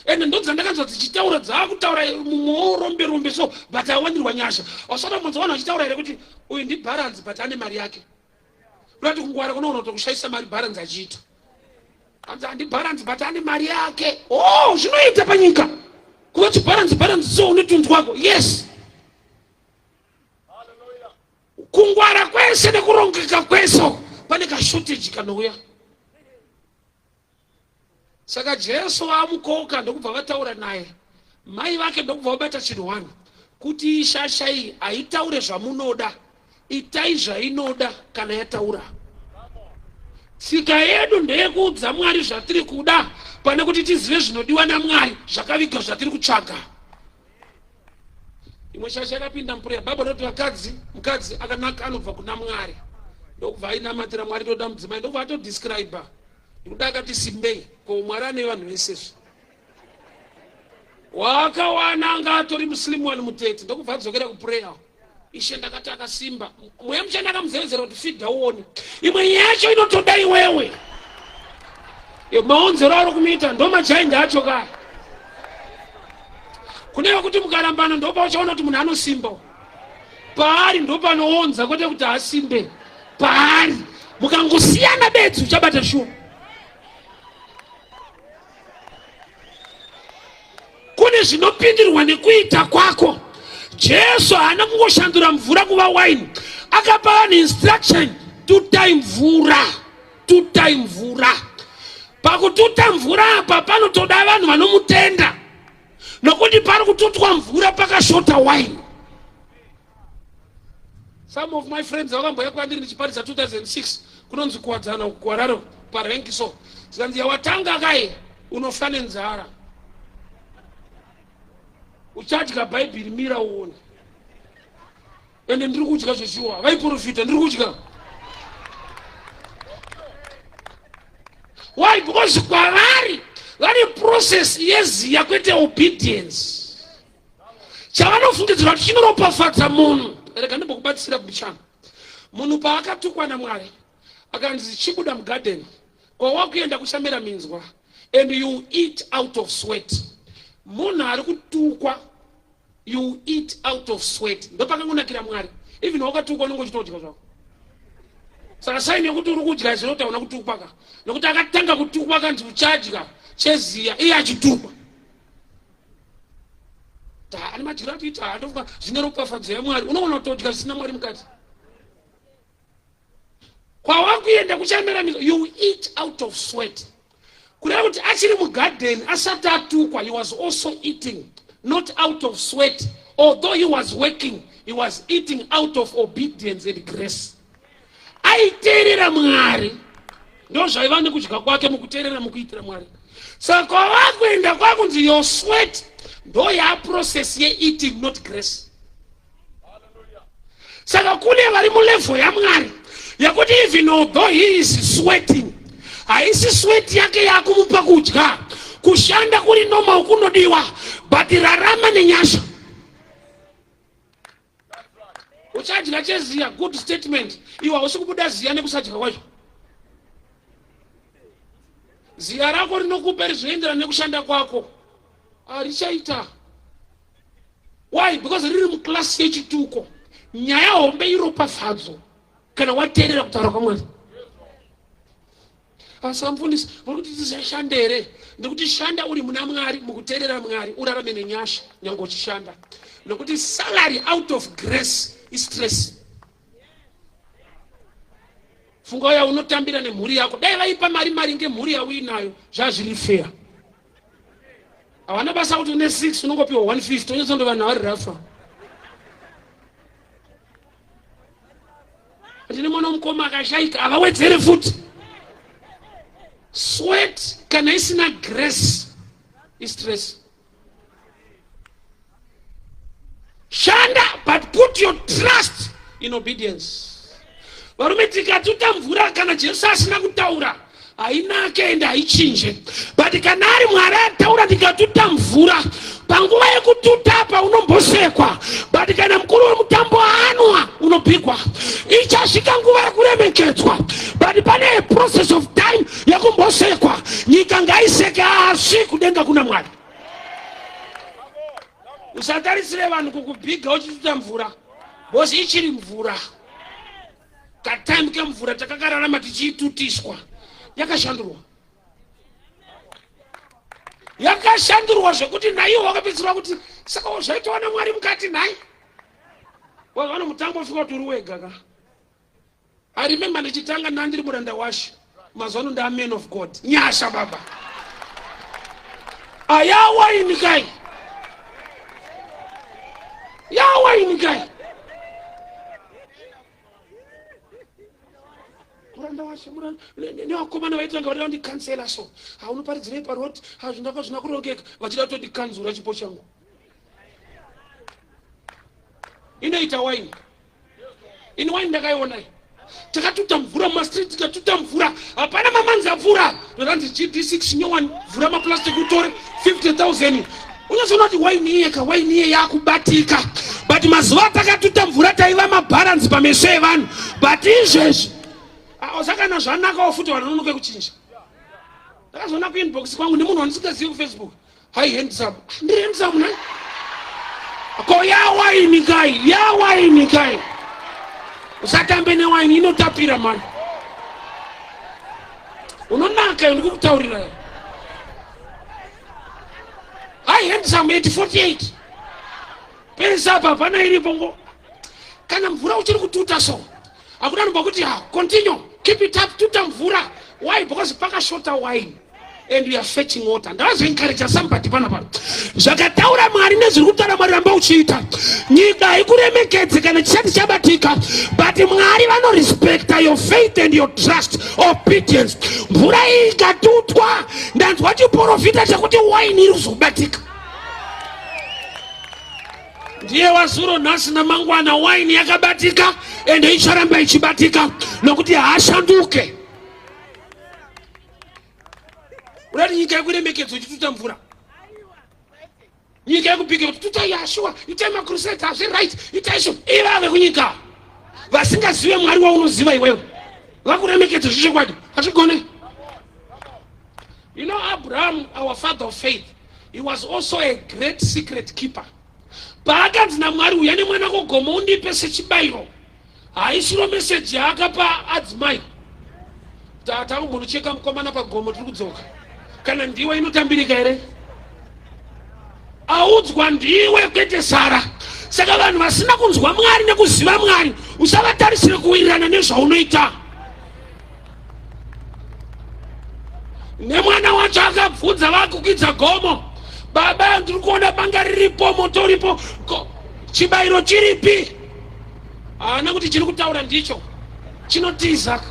ende ndo dzandakanzwa dzichitaura dzaakutaura mumorombe so, but awandirwa nyasha. Wasada mudzi vanhu vachitaura here kuti uyu ndi balance but ane mari yake. Kuti kungwara kunoona kutokushayisa mari balance achiita. Handi balance but ane mari yake. Oh, zvinoita panyika. Kuti balance so unotunzwa kwako. Yes. Kungwara kwese nekurongeka kweso pane ka shortage kanouya. Saka Jesu amukoka ndokubva vataura naye. Mai vake ndokubva vabata chinhu wani, kuti shasha iyi haitaure zvamunoda, itai zvainoda kana yataura. Tsika yedu ndeyekuudza Mwari zvatiri kuda pane kuti tizive zvinodiwa naMwari zvakaviga zvatiri kutsvaga. Imwe shasha yakapinda mupureya, Bhabha roti mukadzi akanaka anobva kuna Mwari, ndokubva ainamatira Mwari toda mudzimai, ndokubva atodescribe ndokuda akati simbei ko Mwari ane vanhu vesezvo. Wakawana anga atori muslimu wani mutete, ndokubva adzokera kupureya. Ishe ndakati akasimba, mweya mushanda akamuzevedzera kuti fidha uone. Imwe yacho inotoda iwewe. Maonzero ari kumuita ndo majaindi acho kaya. Kuneva kuti mukarambana ndopa uchaona kuti munhu anosimba. Paari ndo panoonza kwete kuti asimbe. Paari mukangosiyana bedzi uchabata shuwa. Kune zvinopindirwa nekuita kwako. Jesu haana kungoshandura mvura kuva wine, akapa vanhu instruction, tutai mvura, tutai mvura. Pakututa mvura apa panotoda vanhu vanomutenda, nokuti pari kututwa mvura pakashota wine. Some of my friends vakamboya kwandiri ndichiparidza 2006 kunonzi kuwadzana kuKwararo paRenkiso. Zikanzi yawatanga kai unofa nenzara. Uchadya Bhaibheri mira uone. Ende ndiri kudya zveshuwa, vaiprofita ndiri kudya. Why? Because kwavari vane process yeziya kwete obedience. Chavanofungidzira kuti chinoropafadza munhu. Rega ndimbokubatsira muchana. Munhu paakatukwa naMwari akanzi chibuda mugarden, kwawakuenda kushamira minzwa, and you eat out of sweat. Munhu ari kutukwa, you eat out of sweat. Ndo pakangonakira Mwari. Even wakatukwa unongochitodya zvako. Saka saini yekuti uri kudya zvinotaura kutukwa ka. Nokuti akatanga kutukwa akanzi uchadya cheziya iye achitukwa. Ani madyiro atiita andofunga zvine ropafadzo yaMwari. Unoona kutodya zvisina Mwari mukati. Kwawakuenda kuchamira minzwa, you eat out of sweat. Kureva kuti achiri mugarden asati atukwa, he was also eating, not out of sweat. Although he was working, he was eating out of obedience and grace. Aiterera Mwari, ndo zvaiva nekudya kwake mukuteerera mukuitira Mwari. Saka kwawakuenda kwakunzi your sweat ndo yaprocess ye-eating, not grace. Saka kune vari mulevel yaMwari yakuti even although he is sweating, haisi sweat yake yakumupa kudya, kushanda kuri normal kunodiwa, but rarama nenyasha. Uchadya cheziya, good statement. Iwa usikubuda ziya nekusadya kwacho. Ziya rako rinokupa rizoendera nekushanda kwako. Richaita. Why? Because riri muklasi yechituko. Nyaya hombe iropafadzo kana wateerera kutaura kwaMwari. Asamfundisi kuti tizashanda here, ndikuti shanda uri muna Mwari, mukuteerera Mwari urarame nenyasha nyange uchishanda. Nokuti salary out of grace is stress. Funga ya unotambira nemhuri yako, dai vaipa mari ngemhuri yauinayo zvazviri fair. Havana basa kuti une 6 unongopiwa 150 unyezondo vanhu vari rafa. Ndine mwana mukoma akashaika avawedzere futi. sweat kana isina grace is stress. Shanda, but put your trust in obedience. Varume tikatuta mvura kana Jesu asina kutaura hainake ende haichinje. But kana ari Mwari ataura tikatuta mvura panguva yekututa apa unombosekwa. But kana mkuru wemutambo anwa unopikwa. Ichasvika nguva yekuremekedzwa. But pane a process of time yekumbosekwa. Nyika ngaiseke asi kudenga kuna Mwari. Usatarisire vanhu kukubiga uchituta mvura. Bosi ichiri mvura. Katime kemvura takakararama tichiitutiswa. Yakashandurwa. Yakashandurwa zvekuti naiwo wakapedzisira kuti saka zvaitwa naMwari mukati nai. Wazana mutambo fika kuti uri wega ka. I remember ndichitanga ndiri muranda washe. Mazwano nda man of God. Nyasha baba. Ayawa inikai. Yawa inikai. Muranda washe muranda ne wakomana vaitanga vari ndikansela so. Haunoparidzire paroti hazvindaka zvinakurongeka vachida kuti ndikanzura chipo changu. Inoita wine. Ini wine ndakaiona. Takatuta mvura mastreet takatuta mvura. Hapana mamanza mvura. Ndoranzi GD6 nyowa mvura maplastic utore 50,000. Unazoona kuti wine iye yakubatika. But mazuva takatuta mvura taiva mabalance pameso evanhu. But izvezvi osakana zvanaka futi vanhu vanonoke kuchinja. Ndakazoona kuinbox kwangu nemunhu wandisingazivi kuFacebook. Hi handsome. Ndiri handsome nai. Ko yawaini kai. Usatambe newaini inotapira mani. Unonaka ndikukutaurira. Hi handsome 848. Pesa papa na iri bongo. Kana mvura uchiri kututa so. Akuna nbokuti continue. Keep it up tuta mvura. Why? Because paka shorter wine. And we are fetching water. That's encourage somebody panapa. Zvakataura Mwari nezviri kutaura Mwari ramba uchiita. Nyika ikuremekedze kana chisati chabatika. But Mwari vano respect your faith and your trust, obedience. Mvura iyi ikatutwa ndanzwa chiprofita chakuti wine iri kuzobatika. Ndiye wazuro nhasi namangwana wine yakabatika ende icharamba ichibatika nokuti haashanduke. Urati nyika yekuremekedzwa ichituta mvura. Nyika yekupika kuti tuta Yashua, itai makrusade hazve right, itai izvo. Ivave kunyika vasingazive Mwari waunoziva iwewe. Vakuremekedzwa zvichokwadi, hazvigone. You know Abraham, our father of faith, he was also a great secret keeper. Paakanzi naMwari uya nemwana kugomo undipe sechibayiro. Haisiro message yaakapa adzimai. Tata umbonocheka mukomana pagomo tiri kudzoka. Kana ndiwe inotambirika here? Audzwa ndiwe kwete Sara. Saka vanhu vasina kunzwa Mwari nekuziva Mwari usavatarisire kuwirirana nezvaunoita. Nemwana wacho akabvunza vakukidza gomo. Baba ndiri kuona banga riripo, moto uripo, chibayiro chiripi? Haana kuti chiri kutaura ndicho. Chinotiza.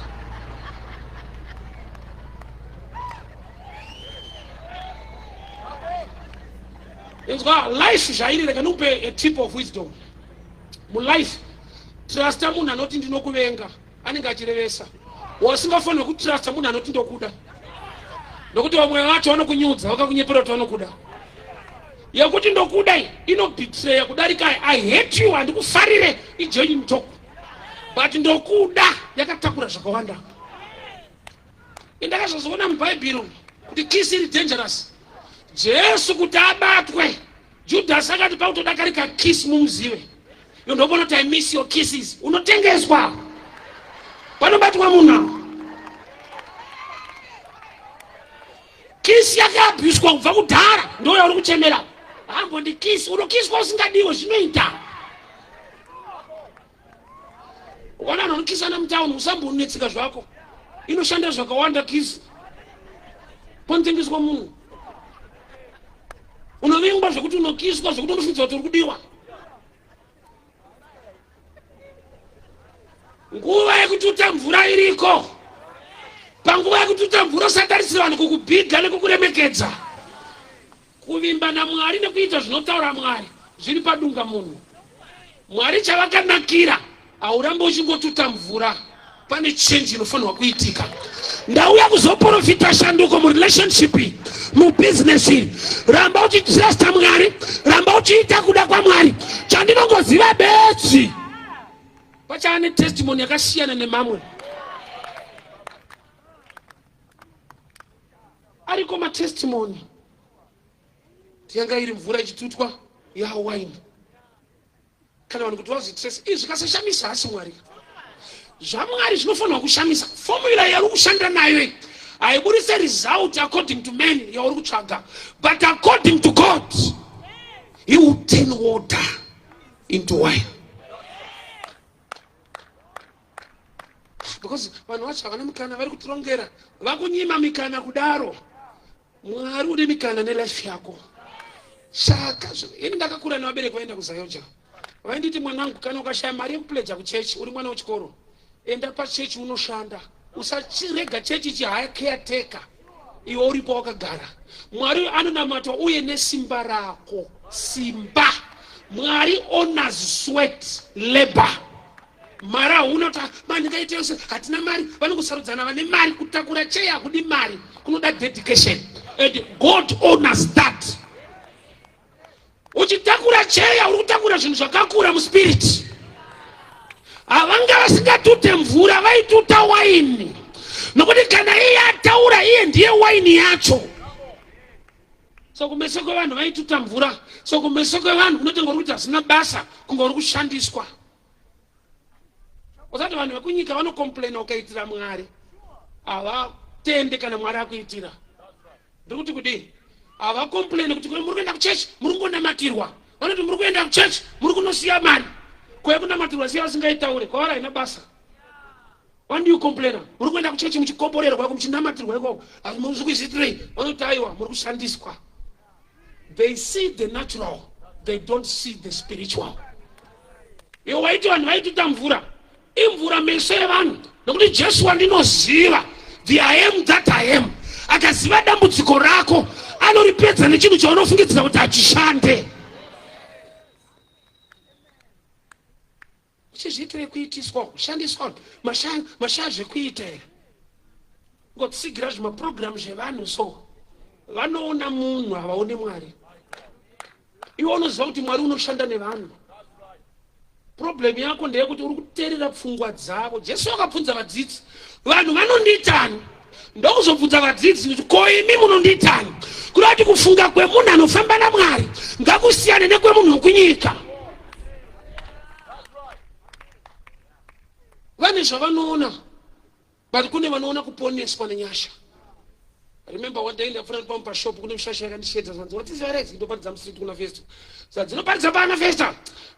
Life zvairire kana upe a tip of wisdom. Mu life trust munhu anoti ndinokuvenga anenge achirevesa. Wasingafanira kutrust munhu anoti ndokuda. Nokuti vamwe vacho vanokunyudza vakakunyepera kuti vanokuda. Yakuti ndokuda inobetray kudarika I hate you handikufarire ijenyi mutoko. But ndokuda yakatakura zvakawanda. Ndakazoona muBhayibheri kuti kiss is dangerous. Jesu kuti abatwe Judas akati pautodakarika kiss mumuzive. Ndobona kuti I miss your kisses. Unotengeswa. Panobatwa munhu. Kiss yakabviswa kubva kudhara ndoya uri kuchemera. Hambo ndi kiss unokiswa usingadiwe zvinoita. Wana anokisa na mtauni usambonetsika zvako. Inoshanda zvakawanda kiss. Pontengeswa munhu. Unovengwa zvekuti unokiswa zvekuti unofundzwa kuti uri kudiwa. Nguva yekuti uta mvura iriko. panguva yekututa mvura usatarisira vanhu kukubhidha nekukuremekedza. Kuvimba naMwari nekuita zvinotaura Mwari zviri padunga munhu. Mwari chavakanakira haurambe uchingotuta mvura, pane change inofanirwa kuitika. Ndauya kuzoprofita shanduko murelationship, mubusiness. Ramba uchitrasta Mwari, ramba uchiita kuda kwaMwari. Chandinongoziva bedzi pachane testimony yakasiyana nemamwe. Ariko matestimony yanga iri mvura ichitutwa ya wine. Kana vanhu kuti vazvitresa izvi zvikasashamisa asi Mwari. ZvaMwari zvinofanirwa kushamisa. Formula yauri kushandira nayo haibudise result according to men yauri kutsvaga, but according to God he will turn water into wine. Because vanhu vacho havana mikana vari kutirongera, vakunyima mikana kudaro. Mwari une mikana nelife yako. Saka ini ndakakura nevabereki vaenda kuZayoja. Vainditi mwanangu, kana ukashaya mari yekupledza kuchechi uri mwana wechikoro, enda pachechi unoshanda. Usachirega chechi chihaya caretaker iwe uripo wakagara. Mwari anonamatwa uye nesimba rako. Simba. Mwari honors sweat labor. Mara unota mandikaite yose hatina mari, vanokusarudzana vane mari. Kutakura cheya hakudi mari, kunoda dedication, and God honors that. Uchitakura cheya uri kutakura zvinhu zvakakura muspirit. Avanga vasingatute mvura vaituta waini, nokuti kana iye ataura iye ndiye waini yacho. So kumeso kwevanhu vaituta mvura, so kumeso kwevanhu kunotenga uri kuti hazina basa, kunge uri kushandiswa. Usati vanhu vekunyika vanocomplaina ukaitira Mwari havatende kana Mwari akuitira. Ndikuti kudini? Havacomplaina kuti muri kuenda kuchechi muri kungonamatirwa. Vanoti muri kuenda kuchechi muri kunosiya mari. Kweye kunamatirwa siya vasingaitaure kwavari haina basa. Why do you complain? Muri kuenda kuchechi muchikomborerwa kwako muchinamatirwa ikoko, asi muri kuzviitirei? Vanoti aiwa muri kushandiswa. They see the natural, they don't see the spiritual. Iwo waiti vanhu vaituta mvura, imvura meso evanhu, nokuti Jesu wandinoziva, the I am that I am. Akaziva dambudziko rako, anoripedza nechinhu chaunofungidzira kuti hachishande. Chizviitire kuitiswa, kushandiswa, mashaya zvekuita here. Ngotsigira zvimaprogramu zvevanhu so vanoona munhu havaoni Mwari. Iwe unoziva kuti Mwari unoshanda nevanhu. Problem yako ndeyekuti uri kuteerera pfungwa dzavo. Jesu akabvunza vadzidzi, vanhu vanonditani? Ndokuzobvunza vadzidzi kuti ko imi munonditani? Kureva kuti kufunga kwemunhu anofamba naMwari ngakusiyane nekwemunhu wekunyika. Vane zvavanoona, but kune vanoona kuponeswa nenyasha. Remember one day ndafuna ndipa pashop kune mshasha yakandishedza zvanzi, what is your race? Ndoparidza musiti kuna festa. Saka dzinoparidza pana festa.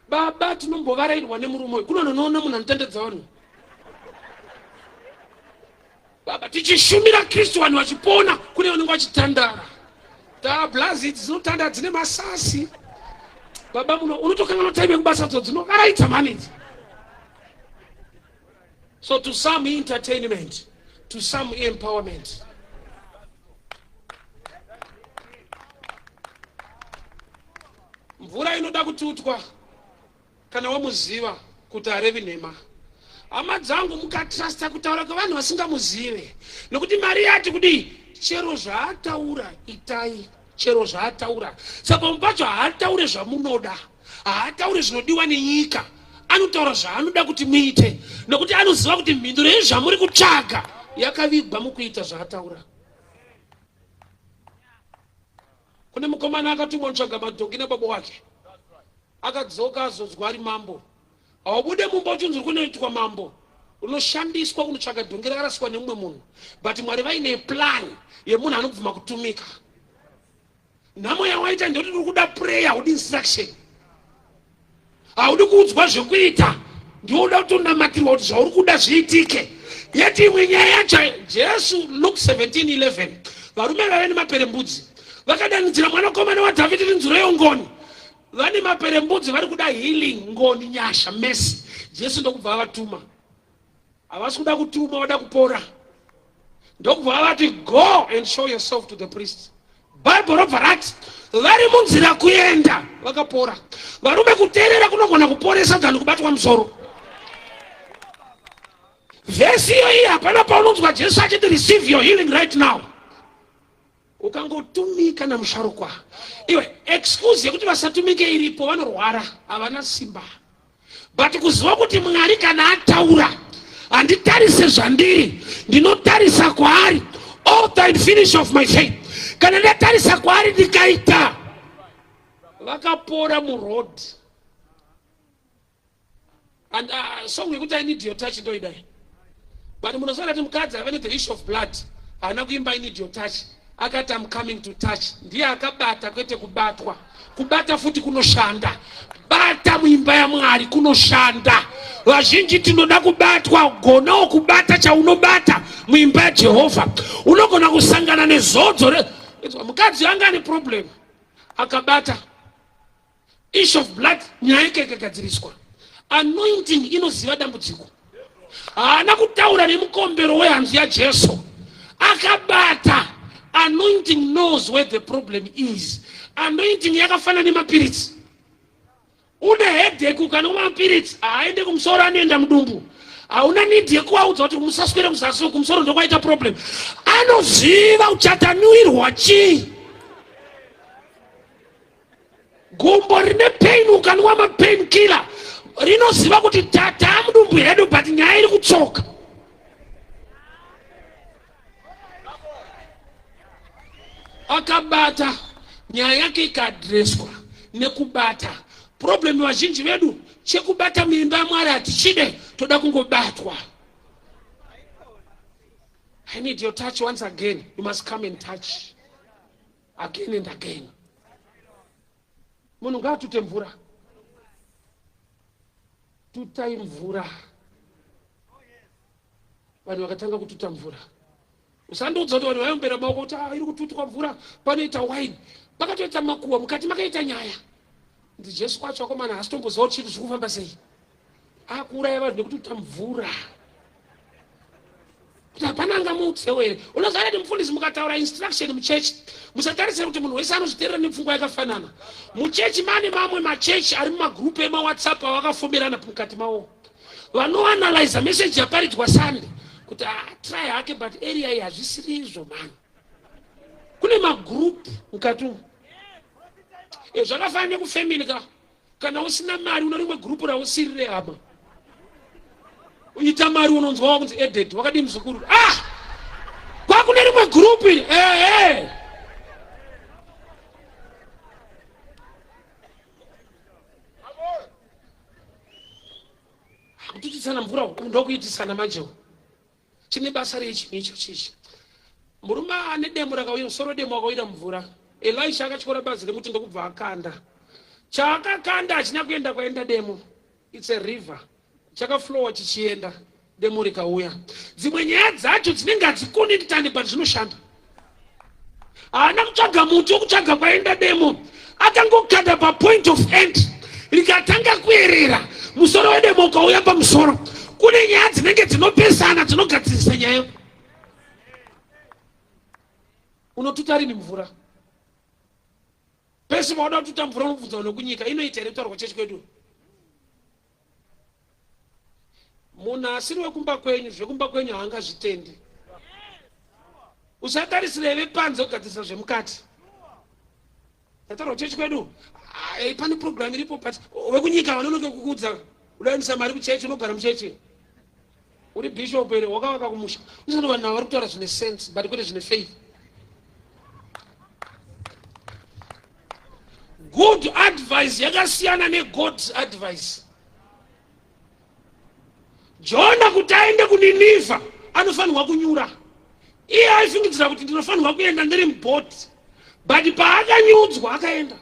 Baba tinombovarairwa nemurume. Kuno noona munhu anotendedza vanhu. Baba tichishumira Kristu vanhu vachipona, kune vanenge vachitandara. Blazi dzinotanda dzine masasi. Baba muno unotokanganwa time yekubasa dzinovaraidza mani. So to some entertainment, to some empowerment. Mvura inoda kututwa kana wamuziva kuti harevi nhema. Hama dzangu mukatrasta kutaura kwevanhu vasingamuzive, nokuti Mwari yati kudi chero zvaataura itai, chero zvaataura. Saka mupacho haataure zvamunoda, haataure zvinodiwa nenyika. Anotaura zvaanoda kuti muite, nokuti anoziva kuti mhinduro yezvamuri kutsvaga yakavigwa mukuita zvaataura. Kune mukomana akatumwa kutsvaga madhoki nababa wake. Akadzoka azonzwa ari mambo. Haubude mumba uchinzi uri kunoitwa mambo. Unoshandiswa kunotsvaga dhongi rakaraswa nemumwe munhu. But Mwari vaine plan yemunhu anobvuma kutumika. Nhamo yawaita ndekuti uri kuda prayer, haudi instruction. Haudi kuudzwa zvekuita, ndinoda kutonamatirwa kuti zvauri kuda zviitike. Yeti imwe nyaya yacho Jesu Luke 17:11. Varume vave nemaperembudzi vakadanidzira mwanakomana waDhavhidhi nenzuro yengoni. Vane maperembudzi vari kuda healing, ngoni, nyasha, mercy. Jesu ndokubva avatuma. Havasi kuda kutuma, vada kupora. ndokubva vati go and show yourself to the priest. Bible robva rati vari munzira kuenda vakapora. Varume kuteerera kunogona kuporesa than kubatwa musoro. Vhesi iyo iyi hapana paunonzwa Jesu achiti receive your healing right now. Ukangotumika namusharukwa. Iwe excuse yekuti vasatumike iripo, vanorwara, havana simba. But kuziva kuti Mwari kana ataura handitarise zvandiri, ndinotarisa kwaari, author and finish of my faith. Kana ndatarisa kwaari ndikaita, vakapora muroad. And song yekuti I need your touch ndoidai. But munoziva kuti mukadzi ave the issue of blood, haana kuimba I need your touch. Akati I'm coming to touch. Ndiye akabata kwete kubatwa. Kubata futi kunoshanda. Bata muimba ya Mwari kunoshanda. Vazhinji tinoda kubatwa, gonawo kubata chaunobata muimba ya Jehovah. Unogona kusangana nezodzo. Mukadzi anga ane problem. Akabata. Issue of blood nyaya yake ikagadziriswa. Anointing inoziva dambudziko. Haana kutaura nemukombero wehanzi yaJesu. Akabata. Anointing knows where the problem is. Anointing yakafana nemapiritsi. Une headache ukanwa mapiritsi aende kumusoro anoenda mudumbu. Hauna need yekuvaudza kuti musaswere kuzasi kumusoro ndokwaita problem. Anoziva uchatanuirwa chii. Gumbo rine pain ukanwa mapain killer rinoziva kuti tata mudumbu hedu but nyaya iri kutsoka. Akabata nyaya yake ikadreswa nekubata. Problem vazhinji vedu chekubata muimba yaMwari hatichide, toda kungobatwa. I need your touch once again. You must come and touch again and again. Munhu ngaatute mvura. Tutai mvura. Vanhu vakatanga kututa mvura. Usandoudza kuti vanhu vayombera maoko kuti iri kututwa mvura panoita wine. Pakatoita makuwa mukati makaita nyaya. Ndi Jesu kwacho akomana asitomboziva kuti chiri zvikufamba sei. Akuuraya vanhu nekututa mvura. Kuti hapana angamuudzewo here. Unoziva kuti mufundisi mukataura instruction muchechi, musatarisire kuti munhu wese anozviteerera nepfungwa yakafanana. Muchechi mane mamwe machechi ari mumagrupu emaWhatsApp avakafomerana mukati mavo. Vanoanalyza message yaparidzwa Sunday. Kuti try hake but area iyi hazvisiri izvo man. Kune magroup mukati umu. Zvakafanana nekufamily ka. Kana usina mari una rimwe group rausirire hama. Uita mari unonzwa kunzi Edit wakadi muzukuru. Kwakune rimwe group iri. Kututisana mvura ndokuitisana majewo. Chine basa rechi nicho chichi. Murume ane demo rakawira, soro demo akawira mvura. Elisha akachikora bazi remuti ndokubva akanda. Chaakakanda achina kuenda kwaenda demo. It's a river. Chakaflowa chichienda. Demo rikauya. Dzimwe nyaya dzacho dzinenge hadziconnectani but zvinoshanda. Haana kutsvaga muti wokutsvaga kwaenda demo. Akangokanda pa point of end. Rikatanga kuerera. Musoro wedemo ukauya pamusoro. Kune nyaya dzinenge dzinopesana dzinogadzirisa nyaya. Unotuta rini mvura? Pesi mauda kututa mvura unobvunza nekunyika inoita here kutaurwa chechi kwedu. Munhu asiri wekumba kwenyu, zvekumba kwenyu haangazvitendi. Usatarisire vepanze kugadzirisa zvemukati. Tataurwa chechi kwedu. Pane program iripo but wekunyika vanonoke kukuudza udaendesa mari kuchechi unogara muchechi. Uri bishop here wakavaka kumusha. Unoziva vanhu vari kutaura zvine sense but kwete zvine faith. Good advice yakasiyana neGod's advice. Jona kuti aende kuNinevha anofanirwa kunyura. Iye aifungidzira kuti ndinofanirwa kuenda ndiri mubhoti. But paakanyudzwa akaenda.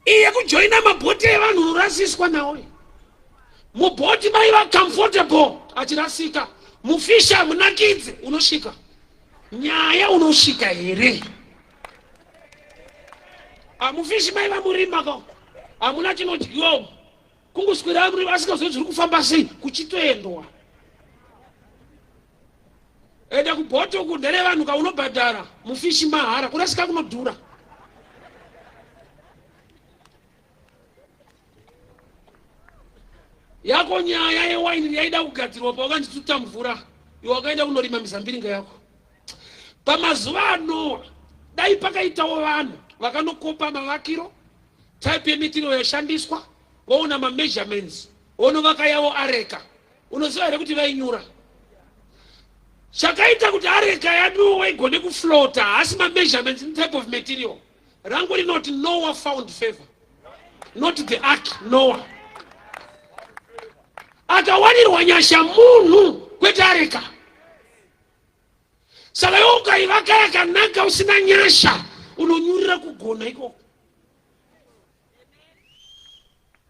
Iye kujoina mabhoti evanhu unorasiswa nawo. Mubhoti maiva comfortable achirasika. Mufisha munakidze unosvika. Nyaya unosvika here. Mufishi maiva murima ko. Hamuna chinodyiwa. kungoswera muri asikazivi zviri kufamba sei kuchitoendwa. Enda kubhoto kudhere vanhu kaunobhadhara mufishi mahara kurasika kunodhura. Yako nyaya yewaini yaida kugadzirwa pawakanjituta mvura iwe wakaenda kunorima mizambiringa yako. Pamazuva ano dai pakaitawo vanhu vakanokopa mavakiro, type yemitiro yashandiswa, voona ma-measurements, vonovaka yavo areka. Unoziva here kuti vainyura. Chakaita kuti areka yaduwe igone kuflota hasi ma-measurements in type of material. Rangu rinoti Noah found favor, not the ark, Noah. Akawanirwa nyasha munhu kwete areka. Saka iwe ukaivaka yakanaka usina nyasha unonyurira kugona ikoko.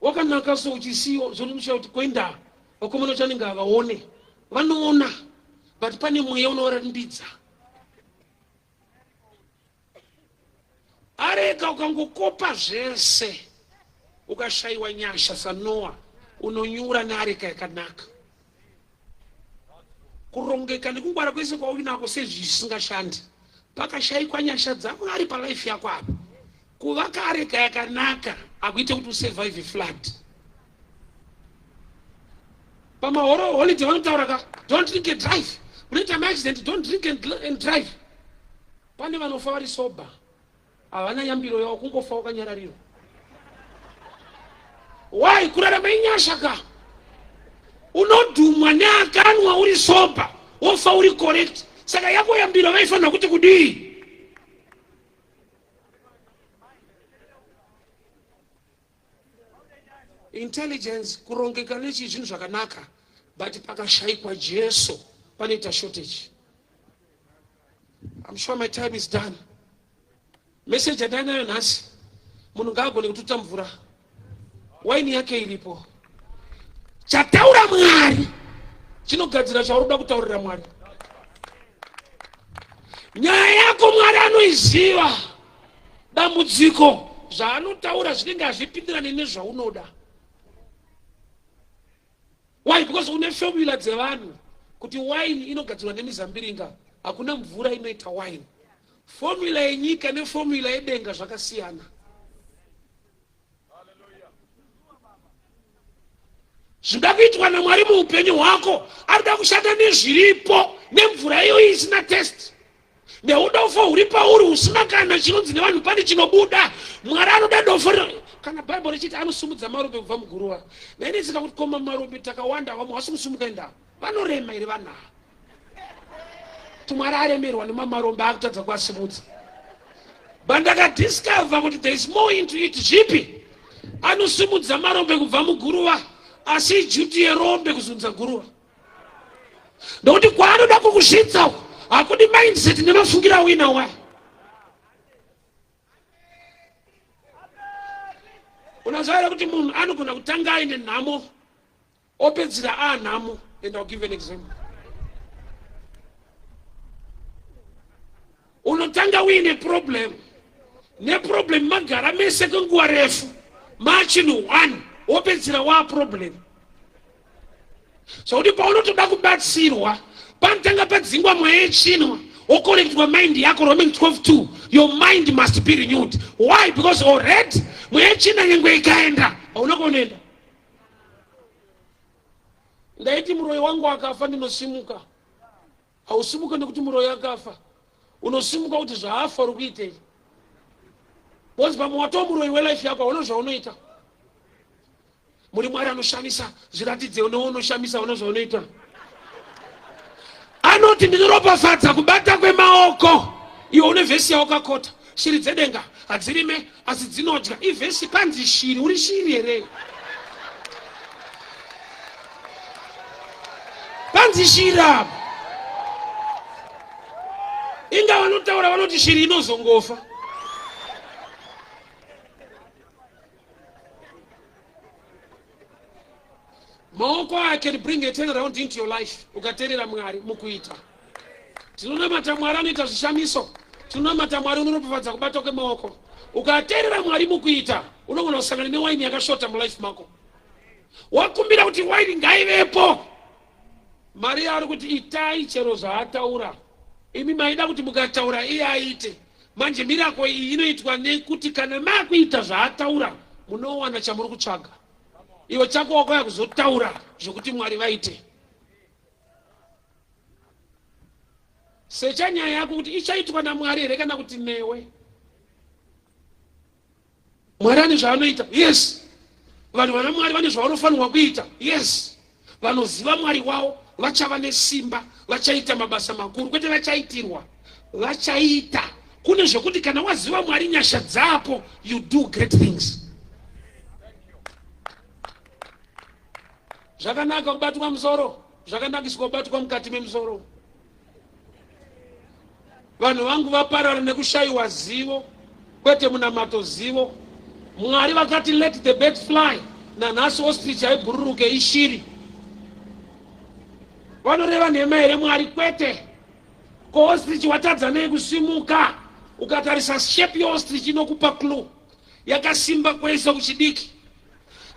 Wakanaka so uchisiyo zvonomusha kuti kwenda vakomana chanenge havaone vanoona but pane mweya unovarambidza. Areka ukangokopa zvese ukashayiwa nyasha saNoa unonyura neareka yakanaka. Kurongeka nekungwara kwese kwauinako sezvisingashandi pakashayikwa nyasha dzako ari palife yako apo. Kuvaka areka yakanaka akuite kuti usurvive flood. Pamahoro holiday vanotaura ka don't drink and drive. Unoita accident don't drink and drive. Pane vanofa vari sober havana yambiro yavo kungofa wakanyararira. Why? Kurarama inyasha ka unodhumwa neakanwa uri sober wofa uri correct. Saka yako yambiro vaifanira kuti kudii. Intelligence kurongeka nechi zvinhu zvakanaka but pakashayikwa Jesu panoita shortage. I'm sure my time is done. Message yandanayo nhasi munhu ngaagone kututa mvura waini yake iripo. Chataura Mwari chinogadzira chauroda kutaurira Mwari. Nyaya yako Mwari anoiziva. Dambudziko zvaanotaura zvinenge hazvipindirane nezvaunoda. Why? Because une formula dzevanhu kuti wine inogadzirwa nemizambiringa hakuna mvura inoita wine. Formula yenyika neformula yedenga zvakasiyana. Zvinoda kuitwa naMwari muupenyu hwako arikuda kushanda nezviripo nemvura iyo isina test. Neudofo huri pauri usina kana chinonzi nevanhu pane chinobuda. Mwari anoda dofo kana Bible richiti anosumudza marobe kubva muguruva. Neni sika kuti koma marobe takawanda vamwe vasimusumuka enda vanorema iri vanhu. Mwari aremerwa nemamarombe akutadza kuasimudza. But ndakadiscover kuti there is more into it. Zvipi? Anosumudza marombe kubva muguruva asi juti yerombe kuzunza guruva. Ndokuti kwaanoda kukusvitsa hakudi mindset nemafungira wina wa. Unazoera kuti munhu anogona kutanga aine nhamo opedzira anhamo. And I'll give an example. Unotanga uine problem. Ne problem magara mese kwenguva refu. Machinhu one opedzira wa problem. So kuti paunotoda kubatsirwa panotanga padzingwa mweya yechinwa wokorektwa mind yako. Romans 12:2. Your mind must be renewed. Why? Because already mweya yechinwa nyengwe ikaenda hauna kunoenda. Ndaiti muroyi wangu akafa ndinosimuka. Hausimuka nekuti muroyi akafa. Unosimuka kuti zvaafa uri kuitei. Because pamwe watova muroyi welife yako hauna zvaunoita. Muri Mwari anoshamisa zviratidze unoshamisa hauna zvaunoita. Anoti ndinoropafadza kubata kwemaoko. Iwe une vhesi yawakakota. Shiri dzedenga hadzirime asi dzinodya. Ivhesi panzi shiri. Uri shiri here? Panzi shiri apa. Inga vanotaura vanoti shiri inozongofa. Maoko I can bring a turnaround into your life. Ukateerera Mwari mukuita. Tinonamata Mwari anoita zvishamiso. Tinonamata Mwari unoropafadza kubata kwemaoko. Ukateerera Mwari mukuita unogona kusangana newaini yakashota mulife mako. wakumbira kuti waini ngaivepo. Maria ari kuti itai chero zvaataura. Imi maida kuti mukataura iye aite. Manje mirako iyi inoitwa nekuti kana makuita zvaataura munowana chamuri kutsvaga. Iwe chako wakauya kuzotaura zvokuti Mwari vaite. Secha nyaya yako kuti ichaitwa naMwari here kana kuti newe. Mwari ane zvaanoita. Yes. Vanhu vana Mwari vane zvavanofanirwa kuita. Yes. Vanoziva Mwari wavo vachava nesimba, vachaita mabasa makuru, kwete vachaitirwa, vachaita. Kune zvokuti kana waziva Mwari nyasha dzapo, you do great things. Zvakanaka kubatwa musoro, zvakanakiswa kubatwa mukati memusoro. Vanhu vangu vaparara nekushayiwa zivo, kwete munamato zivo. Mwari vakati let the bird fly, nanhasi ostrich haibhururuke ishiri. Vanoreva nhema here Mwari? Kwete. Ko ostrich watadza nei kusimuka? Ukatarisa shape yeostrich inokupa clue. Yakasimba kwese kuchidiki.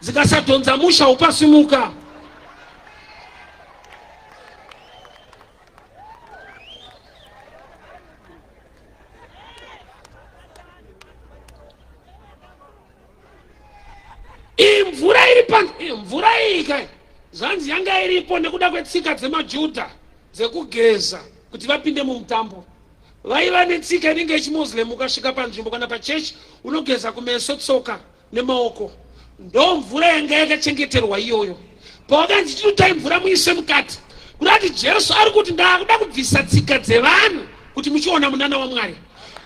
Dzikasadhonza musha upasimuka. Mvura iyi kai zvanzi yanga iripo nekuda kwetsika dzemaJudha dzekugeza kuti vapinde mumutambo. Vaiva netsika inenge yechimuslim, ukasvika panzvimbo kana pachechi unogeza kumeso, tsoka nemaoko. Ndo mvura yanga yakachengeterwa iyoyo. Pavakanzi chinotai mvura muise mukati, kudati Jesu ari kuti ndakuda kubvisa tsika dzevanhu kuti muchiona munana waMwari.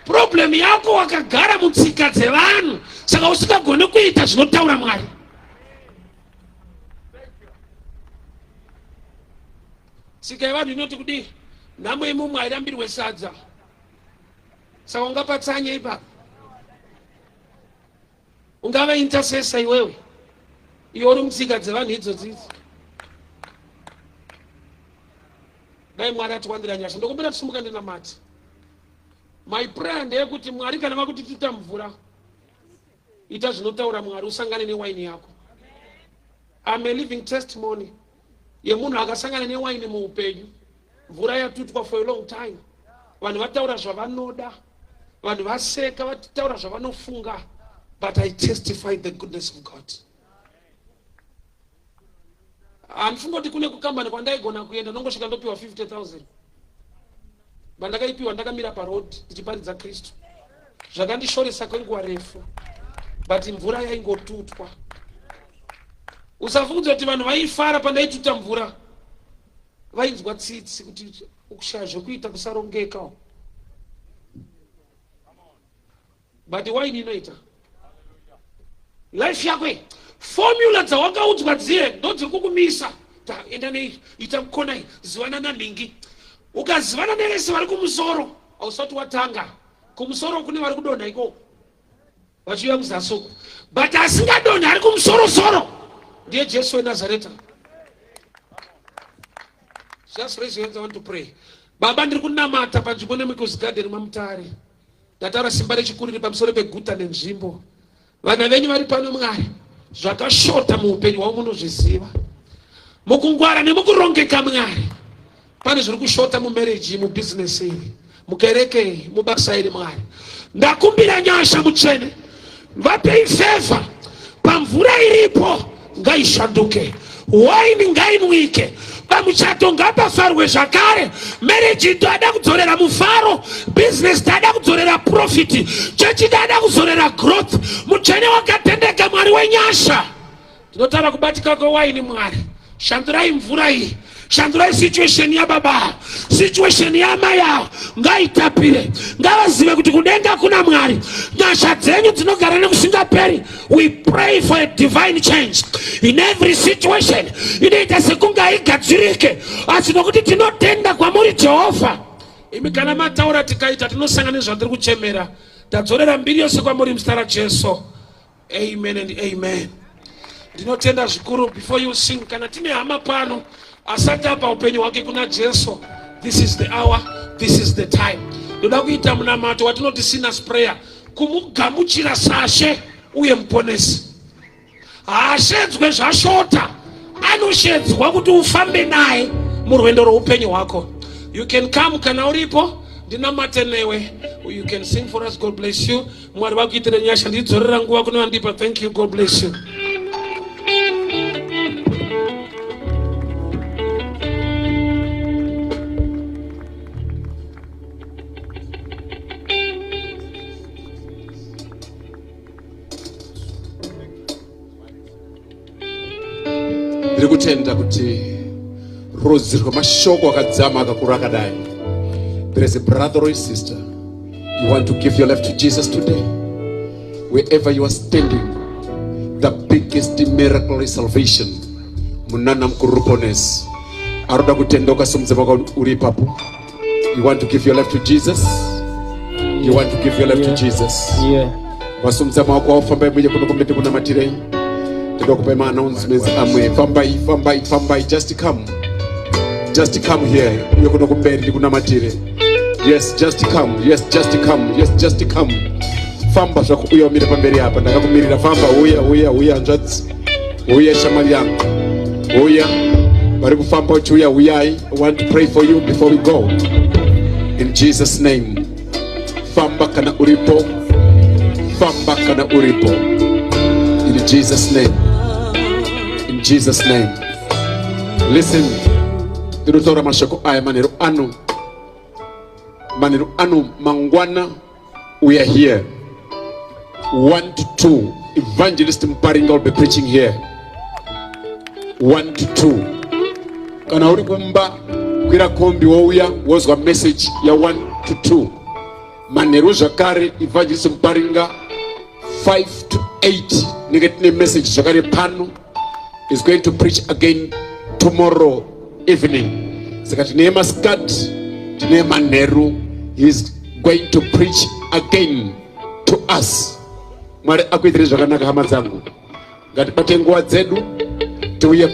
Problem yako wakagara mutsika dzevanhu, saka usingagone kuita zvinotaura Mwari. Tsika yevanhu inoti kudii? Nhamo imwe hairambirwe sadza. Saka ungapatsanye ipapo. Ungava intercessor iwewe. Iwe uri mutsika dzevanhu idzodzidzi. Dai Mwari atiwandira nyasha. Ndokumbira tusumuka ndinamati. My prayer ndeyekuti Mwari kana vakuti tita mvura, ita zvinotaura Mwari, usangane newaini yako. I'm a living testimony yemunhu akasangana newaini muupenyu. Mvura yatutwa for a long time. Vanhu vataura zvavanoda, vanhu vaseka, vataura zvavanofunga, but I testify the goodness of God. Handifunga kuti kune kukambani kwandaigona kuenda nongosvika ndopiwa 50,000. Bandakaipiwa ndakamira parod tichiparidza Kristu. Zvakandishoresa kwenguva refu, but mvura yaingotutwa. Usafunge kuti vanhu vaifara pandaituta mvura vainzwa tsitsi kuti ukushaya zvokuita kusarongeka. But waini inoita life yako, formula dzawakaudzwa dziye ndodziri kukumisa. Enda nei, ita mukona iyi, zivana namingi. Ukazivana nevese vari kumusoro, hausati watanga. Kumusoro kune vari kudonha iko vachiuya kuzasi uko, but asingadonhi ari kumusoro-soro ndiye Jesu weNazareta. Just raise your hands, I want to pray. Baba, ndiri kunamata panzvimbo neMickles Garden maMutare. Ndataura simba rechikuru riri pamusoro peguta nenzvimbo. Vana venyu vari pano Mwari, zvakashota muupenyu hwavo munozviziva. Mukungwara nemukurongeka Mwari, pane zviri kushota mumarriage, mubusiness iri, mukereke iri, mubasa iri Mwari. Ndakumbira nyasha mutsvene, vapei favor. Pamvura iripo ngaishanduke, waini ngainwike, pamuchato ngapafarwe zvakare, marriage ndoada kudzorera mufaro, business ndoada kudzorera profit, chechi ndoada kudzorera growth. Mutsvene wakatendeka Mwari wenyasha, tinotaura kubatika kwewaini Mwari. Shandurai mvura iyi, shandurai situation yababa, situation yamai yavo ngaitapire, ngavazive kuti kudenga kuna Mwari. Nyasha dzenyu dzinogara nekusingaperi. We pray for a divine change in every situation. Inoita sekunge haigadzirike, asi nokuti tinotenda kwamuri Jehovha. Imi kana mataura tikaita tinosangana nezvatiri kuchemera. Tadzorera mbiri yose kwamuri muzita raJesu. Amen and amen. Ndinotenda zvikuru. Before you sing, kana tine hama pano asati apa upenyu hwake kuna Jesu, this is the hour, this is the time. Ndoda kuita munamato watinoti sinner's prayer, kumugamuchira sashe uye muponesi. haashedzwe zvashota, anoshedzwa kuti ufambe naye murwendo rweupenyu hwako. You can come kana uripo, ndinamate newe. You can sing for us. God bless you. Mwari vakuitire nyasha, ndidzorera nguva kune vandipa. Thank you. God bless you. Ndiri kutenda kuti rudzi rwemashoko akadzama akakura akadai. There is a brother or a sister, you want to give your life to Jesus today. Wherever you are standing, the biggest miracle is salvation. Munana mkurupones. Aroda kutendoka somzema uri papu. You want to give your life to Jesus? You want to give your life to Jesus? Yeah. Wasumzema wako wafamba mwenye kunukumete kuna matirei. Tendokupema announcements amwe. Fambai, just come. Just come here. Uye kunukumberi kuna matire. Yes, just come. Yes, just come. Yes, just come. Famba zvaku uya umire pamberi apa. Ndakakumirira famba. Uya hanzvadzi. Uya shamari yangu. Uya. Vari kufamba uchiuya uyai. I want to pray for you before we go. In Jesus' name. Famba kana uripo. Famba kana uripo. In Jesus' name. In Jesus' name. Listen. Tirutora mashako aya manero anu mangwana. We are here. 1 to 2. Evangelist Mparinga will be preaching here. 1 to 2. Kana uri kumba kwira kombi wouya wozwa message ya 1 to 2. Manero zakare Evangelist Mparinga 5 to 8. Negetine message zakare pano is going to preach again tomorrow evening. Zakati nema skat nema Neru, he is going to preach again to us. Mwari akuitire zvakanaka hama dzangu. Ngatibate nguva dzedu tiuye